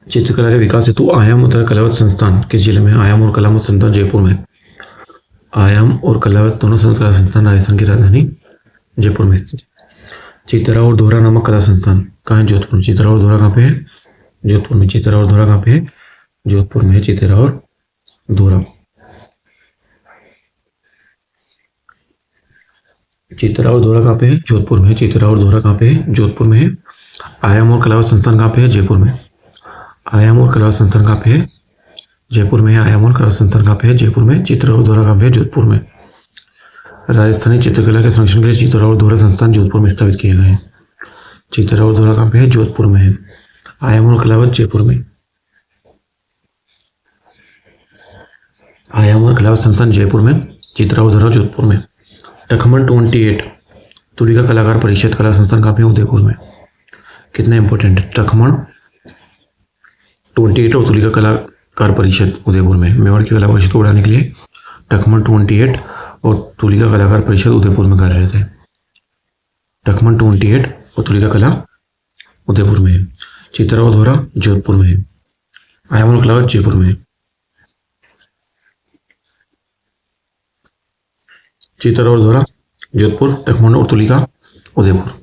चित्रकला के विकास हेतु आयाम और कलावत संस्थान किस जिले में? आयाम और कलावत संस्थान जयपुर में। आयाम और कलावत दोनों कला संस्थान राजस्थान की राजधानी जयपुर में स्थित। चित्रा और दोहरा नामक कला संस्थान कहाँ है? जोधपुर में। चित्रा और दोहरा कहाँ पे है? जोधपुर में। चित्रा और दोहरा कहाँ पे है? जोधपुर में। चित्रा और दोहरा। चित्रा और दोहरा कहाँ पे है? जोधपुर में। चित्रा और दोहरा कहाँ पे है? जोधपुर में है। आयाम और कलावत संस्थान कहाँ पे है? जयपुर में। आयाम और कलावत संस्थान कहाँ पे है? जयपुर में है। आयाम और कलावत संस्थान कहाँ पे है? जयपुर में। चित्रा और दोहरा कहाँ पे है? जोधपुर में। राजस्थानी चित्रकला के संरक्षण के लिए चित्रा और दोहरा संस्थान जोधपुर में स्थापित किए गए हैं। चित्रा और दोहरा कहाँ पे है? जोधपुर में है। आयाम और कलावत जयपुर में। आयाम और कलावत संस्थान जयपुर में, चित्रा और दोहरा जोधपुर में। टखमन 28 तुलिका कलाकार परिषद कला संस्थान कहाँ पे है? उदयपुर में। कितना इंपॉर्टेंट है? टखमन 28 और तुलिका कलाकार परिषद उदयपुर में। मेवाड़ की कला परिषद को बढ़ाने के लिए टखमन 28 और तुलिका कलाकार परिषद उदयपुर में कार्यरत है। टखमन 28 और तुलिका कला उदयपुर में है। चित्रा और दोहरा जोधपुर में है। आयाम और कलावत जयपुर में है। चित्रा और दोहरा जोधपुर, टखमन और तुलिका उदयपुर।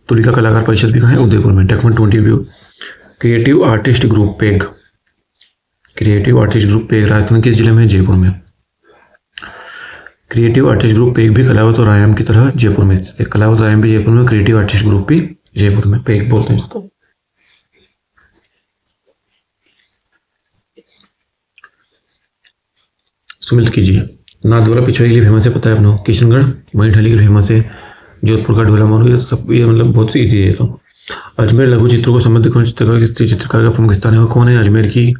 तुलिका कलाकार परिषद भी कहाँ है? उदयपुर में। टखमन 28। Creative artist group peg. Creative artist group peg Rajasthan किस जिले में? जयपुर में। क्रिएटिव आर्टिस्ट ग्रुप पेग भी कलावत और आयाम की तरह जयपुर में स्थित है। कलावत और आयाम भी जयपुर में, क्रिएटिव आर्टिस्ट ग्रुप भी जयपुर में। पेग बोलते हैं इसको। सुमित कीजिए। नाथद्वारा पिछवाई के लिए फेमस है, पता है अपना। किशनगढ़ मई ढली के लिए फेमस है। जोधपुर का ढोला मारू, ये सब ये मतलब बहुत सी ईजी है। तो अजमेर लघु चित्रों को समृद्ध कौन चित्रकार के स्त्री चित्रकार का प्रमुख स्थान है? कौन है? अजमेर की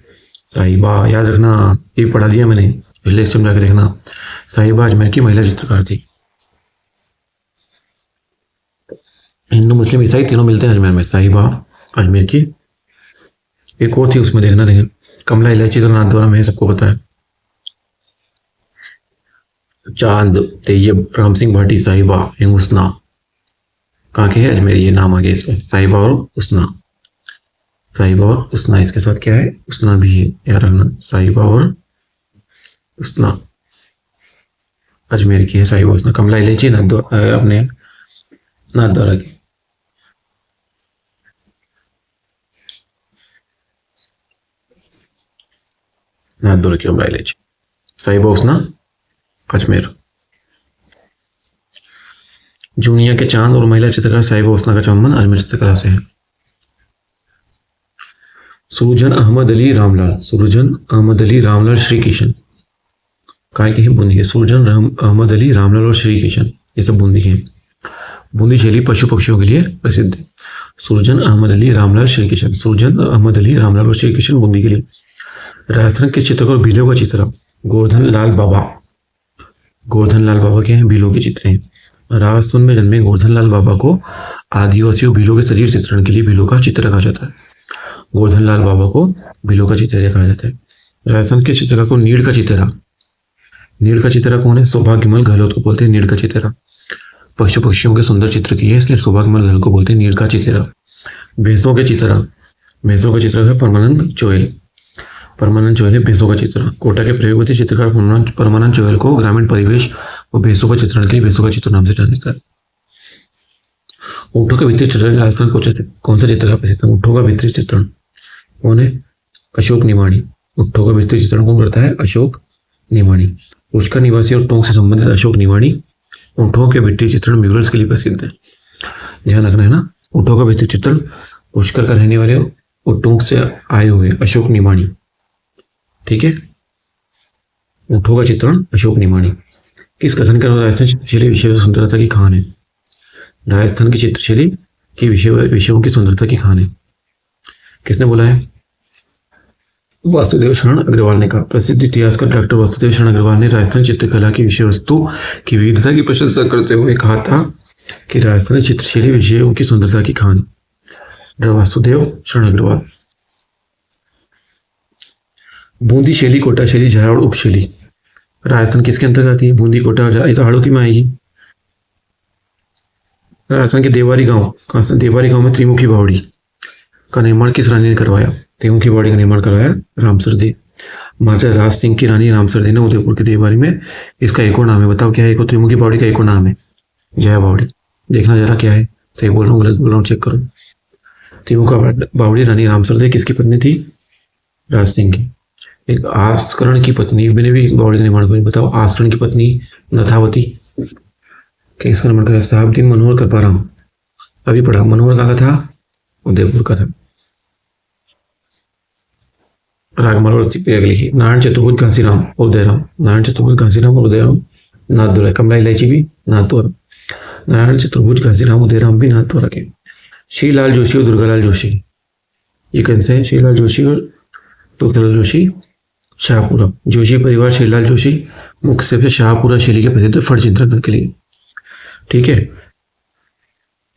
साहिबा। याद रखना, ये पढ़ा दिया मैंने, पहले लेक्चर में जाकर देखना। साहिबा अजमेर की महिला चित्रकार थी। हिंदू मुस्लिम ईसाई तीनों मिलते हैं अजमेर में। साहिबा अजमेर की। एक और थी, उसमें देखना, देखें कमला इलायची तो नाथद्वारा में है, सबको पता है। चांद तैयब राम सिंह भाटी साहिबा हुस्ना कहाँ के है? अजमेर। ये नाम आ गया इसमें, साहिबा और हुस्ना। साहिबा और हुस्ना, इसके साथ क्या है? हुस्ना भी है, याद रखना। साहिबा और हुस्ना अजमेर की है। साहिबा हुस्ना। कमला इलायची अपने नाथद्वारा की। नाथद्वारा की कमला इलायची। साहिबा हुस्ना अजमेर। जूनिया के चांद और महिला चित्रकार साहिबा हुस्ना का संबंध अजमेर चित्रकला से है। सुरजन अहमद अली रामलाल। सुरजन अहमद अली रामलाल श्री किशन काय के हैं? बूंदी के। सुरजन अहमद अली रामलाल और श्री किशन ये सब बूंदी के। बूंदी शैली पशु पक्षियों के लिए प्रसिद्ध है। सुरजन अहमद अली रामलाल श्री किशन। सुरजन अहमद अली रामलाल और श्री किशन बूंदी के लिए। राजस्थान के चित्रकार भीलों का चित्र? गोवर्धन लाल बाबा। गोवर्धन लाल बाबा के हैं भीलों के चित्र हैं। राजस्थान में जन्मे गोवर्धन लाल बाबा को आदिवासियों भीलों के सजीव चित्रण के लिए भीलों का चित्र कहा जाता है। गोवर्धन लाल बाबा को भीलों का चित्र कहा जाता है। राजस्थान के चित्रकार को नीड़ का चित्रा। नीड़ का चित्रा कौन है? सौभाग्यमल गहलोत को बोलते हैं नीड़ का चित्रा। पक्षियों के सुंदर चित्र की है, इसलिए सौभाग्यमल गहलोत को बोलते हैं नीड़ का चित्रा। भैंसों के चित्रा। भैंसों का चित्र है परमानंद चोयल। परमानंद चोयल है भैंसों का चित्र। कोटा के प्रयोगवती चित्रकार परमानंद चोयल को ग्रामीण परिवेश और भैंसों का चित्रण के लिए भैंसों का चित्र नाम से जाना जाता है। ऊँटों का भित्ति चित्रण राजस्थान कौन सा चित्रकार प्रसिद्ध है? ऊँटों का भित्ति चित्रण कौन है? अशोक निमाणी। ऊँटों का भित्ति चित्रण कौन करता है? अशोक निमाणी। पुष्कर निवासी और टोंक से संबंधित अशोक निमाणी ऊँटों के भित्ति चित्रण म्यूरल्स के लिए प्रसिद्ध है। ध्यान रखना है ना, ऊँटों का भित्ति चित्रण पुष्कर का रहने वाले और टोंक से आए हुए अशोक निमाणी। ठीक है, ऊँटों का चित्रण अशोक निमाणी। किस कथन के अनुसार राजस्थान चित्रशैली विषय सुंदरता की खान है? राजस्थान की चित्रशैली के विषयों की सुंदरता की खान है। किसने बोला है? वासुदेव शरण अग्रवाल ने कहा। प्रसिद्ध इतिहासकार डॉक्टर वासुदेव शरण अग्रवाल ने राजस्थान चित्रकला की विषय वस्तु की विविधता की प्रशंसा करते हुए कहा था कि राजस्थान चित्रशैली विषयों की सुंदरता की खान। डॉक्टर वासुदेव शरण अग्रवाल। बूंदी शैली, कोटा शैली, झालावाड़ उपशैली राजस्थान किसके अंतर्गत आती है? बूंदी, कोटा और ये तो हाड़ौती में आएगी। राजस्थान के देवारी गांव में त्रिमुखी बावड़ी का निर्माण किस रानी ने करवाया? त्रिमुखी बावड़ी का निर्माण करवाया रामसर दे। महाराजा राज सिंह की रानी रामसर दे ने उदयपुर के देवारी में। इसका एक और नाम है, बताओ क्या है? एक त्रिमुखी बावड़ी का एक और नाम है जया बावड़ी। देखना जरा क्या है, सही बोल रहा हूँ गलत बोल रहा हूँ, चेक करो। त्रिमुखी बावड़ी रानी रामसर दे किसकी पत्नी थी? राज सिंह की। एक आस्करण की पत्नी ने भी बावड़ी का निर्माण करी। बताओ, आस्करण की पत्नी नथावती किसका निर्माण करा? शहाबुद्दीन मनोहर कृपाराम। अभी पढ़ा, मनोहर का था? उदयपुर का था। रागमाला और सिप्पी लिखी। नारायण चतुर्भुज घासीराम और उदयराम। नारायण चतुर्भुज घासीराम और उदयराम नाथ द्वारा। कमला इलायची भी नाथ द्वारा। नारायण चतुर्भुज घासीराम उदयराम भी नाथ द्वारा के। श्रीलाल जोशी और दुर्गालाल जोशी, ये कैसे हैं? श्रीलाल जोशी और दुर्गालाल जोशी शाहपुरा। जोशी परिवार श्रीलाल जोशी मुख्य रूप से शाहपुरा शैली के प्रसिद्ध फट चित्रकला के लिए। ठीक है,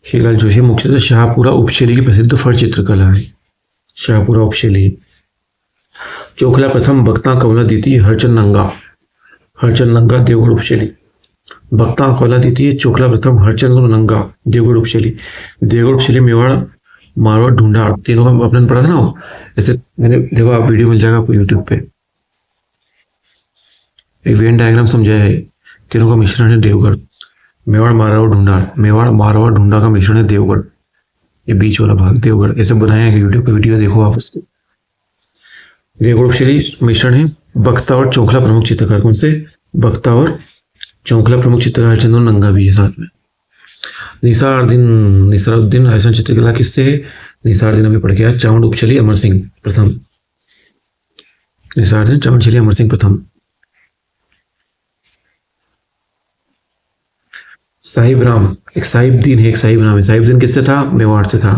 श्रीलाल जोशी मुख्य से शाहपुरा उपशैली की प्रसिद्ध फट चित्रकला है। शाहपुरा उपशैली। चोखला प्रथम, बख्ता कमला द्वितीय, हरचंद नंगा देवगढ़ उपशैली। बख्ता कमला द्वितीय, चोखला प्रथम, हरचंद नंगा देवगढ़ उपशैली। देवगढ़ उपशैली मेवाड़, मारवाड़, ढूंढाड़ तीनों का अपने पढ़ा था ना। ऐसे मैंने देखो, आप वीडियो मिल जाएगा आपको यूट्यूब पे, एक वेन डायग्राम समझाया है। तीनों का मिश्रण है देवगढ़। मेवाड़, मारवाड़, ढूंढाड़। मेवाड़, मारवाड़, ढूंढा का मिश्रण है देवगढ़। ये बीच वाला भाग देवगढ़। ऐसे बनाया है यूट्यूब पे, वीडियो देखो आप उसको। देवगढ़ उपशैली मिश्रण है बख्ता और चौखला प्रमुख चित्रकार। कौन से? बख्ता और चौखला प्रमुख चित्रकार। चंदन नंगा भी है साथ में। निसारुद्दीन राजस्थान चित्रकला किससे है? निसारुद्दीन अभी पढ़ गया। चावंड उपशैली अमर सिंह प्रथम। निसारुद्दीन चावंड शैली अमर सिंह प्रथम। साहिब राम, एक साहिबदीन है, एक साहिब राम है। साहिबदीन किससे था? मेवाड़ से था।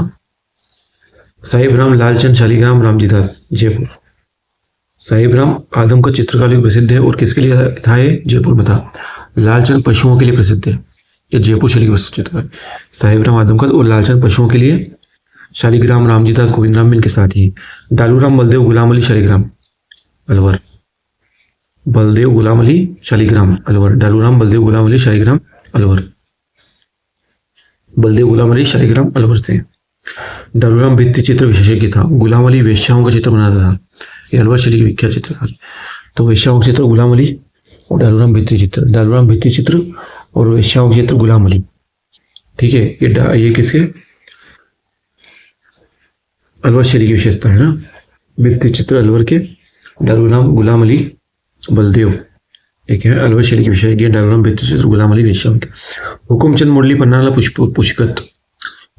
साहिब राम लालचंद शालीग्राम रामजीदास जयपुर। साहिब राम आदम का चित्रकला प्रसिद्ध है और किसके लिए था? ये जयपुर में था। लालचंद पशुओं के लिए प्रसिद्ध है। ये जयपुर शैली की चित्रकार। साहिब राम आदम का और लालचंद पशुओं के लिए। शालीग्राम रामजीदास गोविंद राम इनके साथ ही। डालूराम बलदेव गुलाम अली शालीग्राम अलवर। बलदेव गुलाम अली शालीग्राम अलवर। डालूराम बलदेव गुलाम अली शालीग्राम अलवर। बलदेव गुलाम अली शालीग्राम अलवर से। डालूराम भित्ति चित्र विशेषज्ञ था। गुलाम अली वेश्याओं का चित्र बनाता था। ये अलवर शैली के विख्यात चित्रकार। तो वेश्याओं का चित्र गुलाम अली और डालूराम भित्ति चित्र। डालूराम भित्ति चित्र और वेश्याओं का चित्र गुलाम अली। ठीक है, ये किसके? अलवर शैली की विशेषता है ना। भित्ति चित्र अलवर के। डालूराम, गुलाम अली, बलदेव एक है अलवर शैली की विशेषज्ञ। डालूराम भित्ति चित्र गुलाम अली वेश्याओं के। हुकुमचंद मुरली पन्नालाल पुष्कत।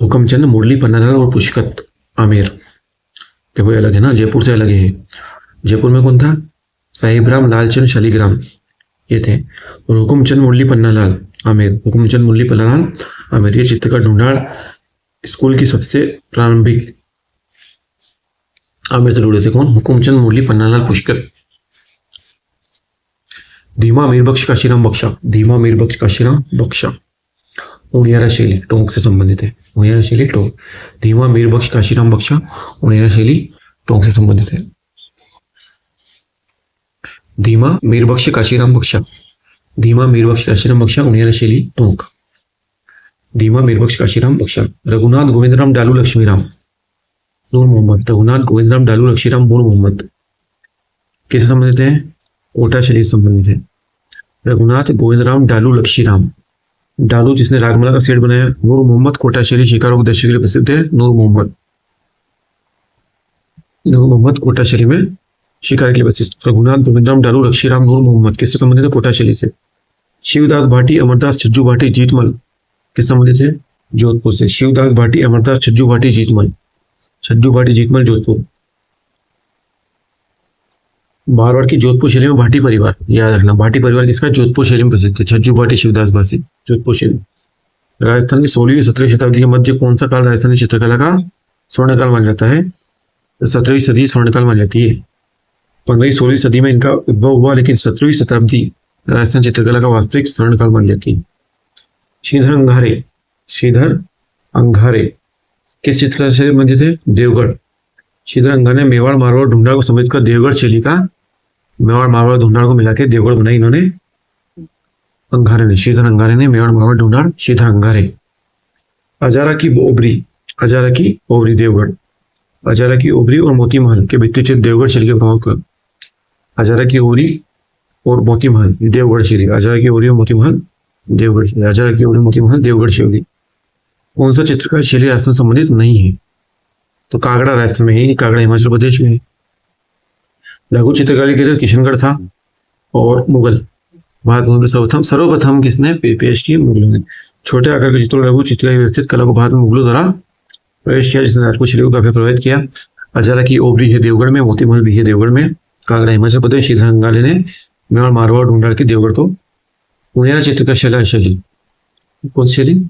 हुकुमचंद मुरली पन्नालाल और पुष्कत आमेर। देखो अलग है ना, जयपुर से अलग है। जयपुर में कौन था? साहिबराम लालचंद शालीग्राम ये थे। और हुकुमचंद मुरली पन्नालाल आमेर। हुकुमचंद मुरली पन्नालाल आमेर। ये चित्रकार ढूंढाड़ स्कूल की सबसे प्रारंभिक आमेर से जुड़े थे। कौन? हुकुमचंद मुरली पन्नालाल पुष्कत। धीमा मीरबख्श काशीराम बख्शा। धीमा मीरबख्श काशीराम बख्शा उनियारा शैली टोंक से संबंधित है। उनियारा शैली टोंक। धीमा मीरबख्श काशीराम बख्शा उनियारा शैली टोंक से संबंधित है। धीमा मीरबख्श काशीराम बख्शा। धीमा मीरबख्श काशीराम बख्शा उनियारा शैली टोंक। धीमा मीरबख्श काशीराम बख्शा। रघुनाथ गोविंदराम डालू लक्ष्मीराम नूर मोहम्मद। रघुनाथ गोविंदराम डालू लक्ष्मीराम नूर मोहम्मद किससे संबंधित है? कोटा शैली से संबंधित है। रघुनाथ गोविंदराम डालू लक्ष्मीराम डालू जिसने रागमाला का सेट बनाया। नूर मोहम्मद कोटा शैली शिकारों के दृश्य के लिए प्रसिद्ध है। नूर मोहम्मद कोटा शैली में शिकार के लिए प्रसिद्ध। रघुनाथ गोविंदराम डालू रक्षीराम नूर मोहम्मद किससे संबंधित है? कोटा शैली से। शिवदास भाटी अमरदास छज्जू भाटी जीतमल किस संबंधित है? जोधपुर से। शिवदास भाटी अमरदास छज्जू भाटी जीतमल, छज्जू भाटी जीतमल जोधपुर। मारवाड़ की जोधपुर शैली में भाटी परिवार, याद रखना भाटी परिवार किसका? जोधपुर शैली में प्रसिद्ध है। छज्जू भाटी शिवदास भाटी जोधपुर शैली। राजस्थान की 16वीं 17वीं शताब्दी के मध्य कौन सा काल राजस्थानी चित्रकला का स्वर्णकाल माना जाता है? 17वीं सदी स्वर्णकाल मानी जाती है। 15वीं 16वीं सदी में इनका उद्भव हुआ, लेकिन 17वीं शताब्दी राजस्थान चित्रकला का वास्तविक स्वर्णकाल मानी जाती है। श्रीधर अंगारे किस चित्रकला से संबंधित है? देवगढ़। श्रीधर अंगारे ने मेवाड़ मारवाड़ ढूंढाड़ को समेत कर देवगढ़ शैली का, मेवाड़ मारवाड़ ढूंढाड़ को मिला के देवगढ़ बनाई इन्होंने। अंगारे ने, श्रीधर अंगारे ने मेवाड़ मारवाड़ ढूंढाड़, श्रीधर अंगारे। अजारा की ओबरी देवगढ़। अजारा की ओबरी और मोती महल के भित्ति चित्र देवगढ़ शैली के प्रभाव का। अजारा की ओबरी और मोती महल देवगढ़ शैली। अजारा की ओबरी और मोती महल देवगढ़ शैली। अजारा की ओबरी मोती महल देवगढ़ शैली। कौन सा चित्रकार शैली राजस्थान संबंधित नहीं है? तो कांगड़ा राजस्थान में है, कांगड़ा हिमाचल प्रदेश में है। लघु चित्रकारी के लिए किशनगढ़ था और मुगल। भारत में सर्वप्रथम किसने पेश की? मुगलों ने। छोटे आकार के चित्रों लघु चित्रकारी व्यवस्थित कला को भारत में मुगलों द्वारा प्रवेश किया, जिसने राजपूत शैली को काफी प्रभावित किया। अजारा की ओबरी है देवगढ़ में, मोती महल भी है देवगढ़ में। कांगड़ा हिमाचल प्रदेश। श्रीधर अंगारे ने मेवाड़ मारवाड़ ढूंढाड़ के देवगढ़ को। उनियारा चित्रकला शैली कौन सी शैली?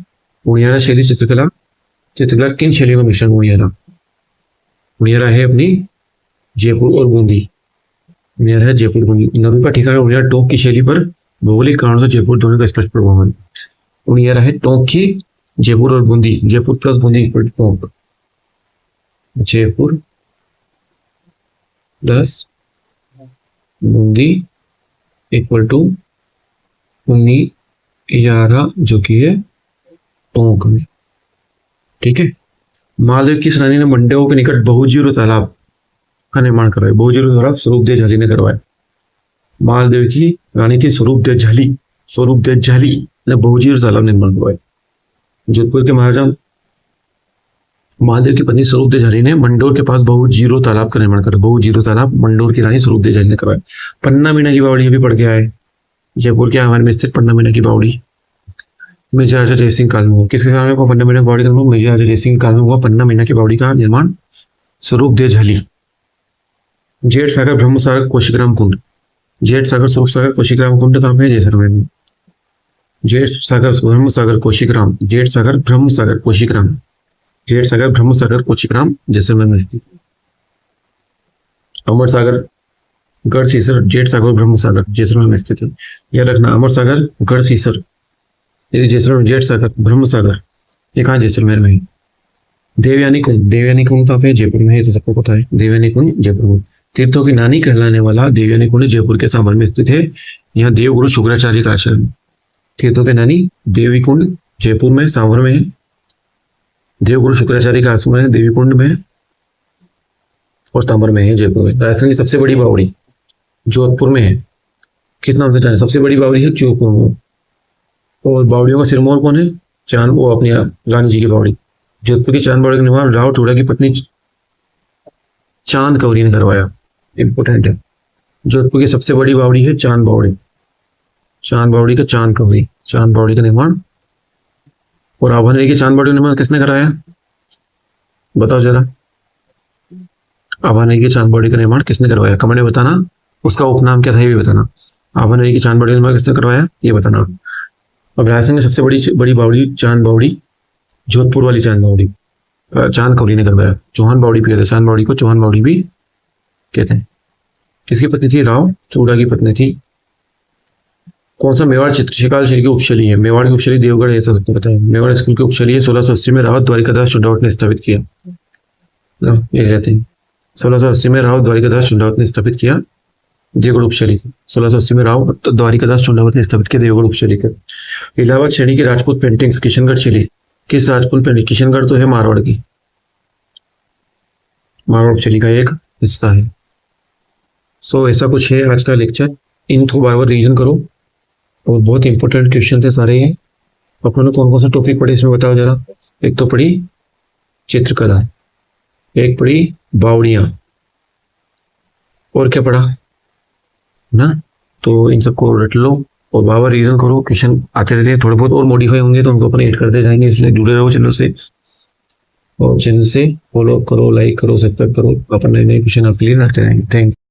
उनियारा शैली चित्रकला किन शैलियों का मिश्रण? उनियारा है अपनी जयपुर और बूंदी। उनियारा है जयपुर बूंदी। नदी का ठिकाना उनियारा टोंक की शैली पर भौगोलिक कारणों से जयपुर दोनों का स्पष्ट प्रभाव है। उनियारा है टोंक की, जयपुर और Bundi. Jaipur plus Bundi equal to Tonk. Jaipur plus Bundi equal to Uniyara जो कि है टोंक में। ठीक है। मालदेव की रानी ने मंडेओ के निकट बहुजीरो तालाब का निर्माण करवाया। बहुजीरो तालाब स्वरूपदेव झाली ने करवाया। मालदेव की रानी थी स्वरूपदेव झाली ने बहुजीरो तालाब निर्माण करवाया। जोधपुर के महाराजा मालदेव की पत्नी स्वरूपदेव झाली ने मंडोर के पास बहुजीरो तालाब का निर्माण करा। बहुजीरो तालाब मंडोर की रानी स्वरूपदेव झाली ने करवाया। पन्ना मीना की बावड़ी भी पड़ गया है। जयपुर के आंगन में स्थित पन्ना मीना की बावड़ी महाराजा जयसिंह काल में हुआ। किसके काल में हुआ? पन्ना मीना की बावड़ी का निर्माण महाराजा जयसिंह काल में हुआ। पन्ना मीना की बावड़ी का निर्माण स्वरूपदेव झाली। जेठ सागर ब्रह्मसागर कोशिकराम कुंड। जेठ सागर स्वरूप सागर कोशिकराम कुंड कहाँ पे है? जैसलमेर में। जेठ सागर ब्रह्मसागर कोशिकराम, जेठ सागर ब्रह्मसागर कोशिकराम, जेठ सागर ब्रह्मसागर कोशिकराम जैसलमेर में स्थित। अमर सागर गढ़ सीसर, जेठ सागर ब्रह्मसागर जैसलमेर में स्थित है। याद रखना अमर सागर गढ़ सीसर यदि जैसलमेर, जेठ सागर ब्रह्मसागर ये कहाँ? जैसलमेर में। देवयानी कुंड कहाँ पे? जयपुर में है, तो सबको पता है। देवयानी कुंड जयपुर में। तीर्थों की नानी कहलाने वाला देवयानी कुंड जयपुर के सांभर में स्थित है। यहाँ देवगुरु शुक्राचार्य का आश्रम। तीर्थों के नानी देवी कुंड जयपुर में सांभर में है। देवगुरु शुक्राचार्य का आश्रम है देवी कुंड में और सांभर में है जयपुर में। राजस्थान की सबसे बड़ी बावड़ी जोधपुर में है। किस नाम से जाने? सबसे बड़ी बावड़ी है जोधपुर में। और बावड़ियों का सिरमौर कौन है? चांद, वो अपनी रानी जी की बावड़ी। जोधपुर की चांद बावड़ी का निर्माण राव चोड़ा की पत्नी चांद कवरी ने करवाया। इंपोर्टेंट है। जोधपुर की सबसे बड़ी बावड़ी है चांद बावड़ी। चांद बावड़ी का चांद कवरी, चांद बावड़ी का निर्माण। और आभानेरी की चांद बावड़ी का निर्माण किसने कराया? बताओ जरा। आभानेरी की चांद बावड़ी का निर्माण किसने करवाया? कमेंट में बताना। उसका उपनाम क्या था ये भी बताना। आभानेरी की चांद बावड़ी का निर्माण किसने करवाया ये बताना। अब राजस्थान की सबसे बड़ी बावड़ी चांद बावड़ी, जोधपुर वाली चांद बावड़ी चांद कवरी ने करवाया। चौहान बावड़ी भी कहते हैं, चांद बावड़ी को चौहान बावड़ी भी कहते हैं। किसकी पत्नी थी? राव चोड़ा की पत्नी थी। कौन सा मेवाड़ चित्रशिकाल शैली की उपशैली है? मेवाड़ की उपशैली देवगढ़ है, तो सबको पता है। मेवाड़ स्कूल की उपशैली है 1680 में रावत द्वारिकादास चुंडावत ने स्थापित किया। ये कहते हैं 1680 में रावत द्वारिकादास चुंडावत ने स्थापित किया देवगढ़ उपशैली। 1680 में रावत द्वारिकादास चुंडावत ने स्थापित किया देवगढ़ उपशैली का। इलाहाबाद श्रेणी की राजपूत पेंटिंग्स किशनगढ़ शैली किस राजपूत पेंटिंग? किशनगढ़ तो है मारवाड़ की, मारवाड़ शैली का एक हिस्सा है। सो ऐसा कुछ है आज का लेक्चर। इनको बार बार रिवीजन करो और बहुत इंपॉर्टेंट क्वेश्चन थे सारे ये। अपन ने कौन कौन सा टॉपिक पढ़े इसमें बताओ जरा। एक तो पढ़ी चित्रकला, एक पढ़ी बावड़ियां, और क्या पढ़ा ना। तो इन सबको रट लो और बार रिवीजन करो। क्वेश्चन आते रहते हैं, थोड़े बहुत और मॉडिफाई होंगे तो उनको अपन ऐड करते जाएंगे, इसलिए जुड़े रहो चैनल से और चैनल से फॉलो करो, लाइक करो, सब्सक्राइब करो। अपन नए नए क्वेश्चन आपके लिए लाते रहेंगे। Thank you.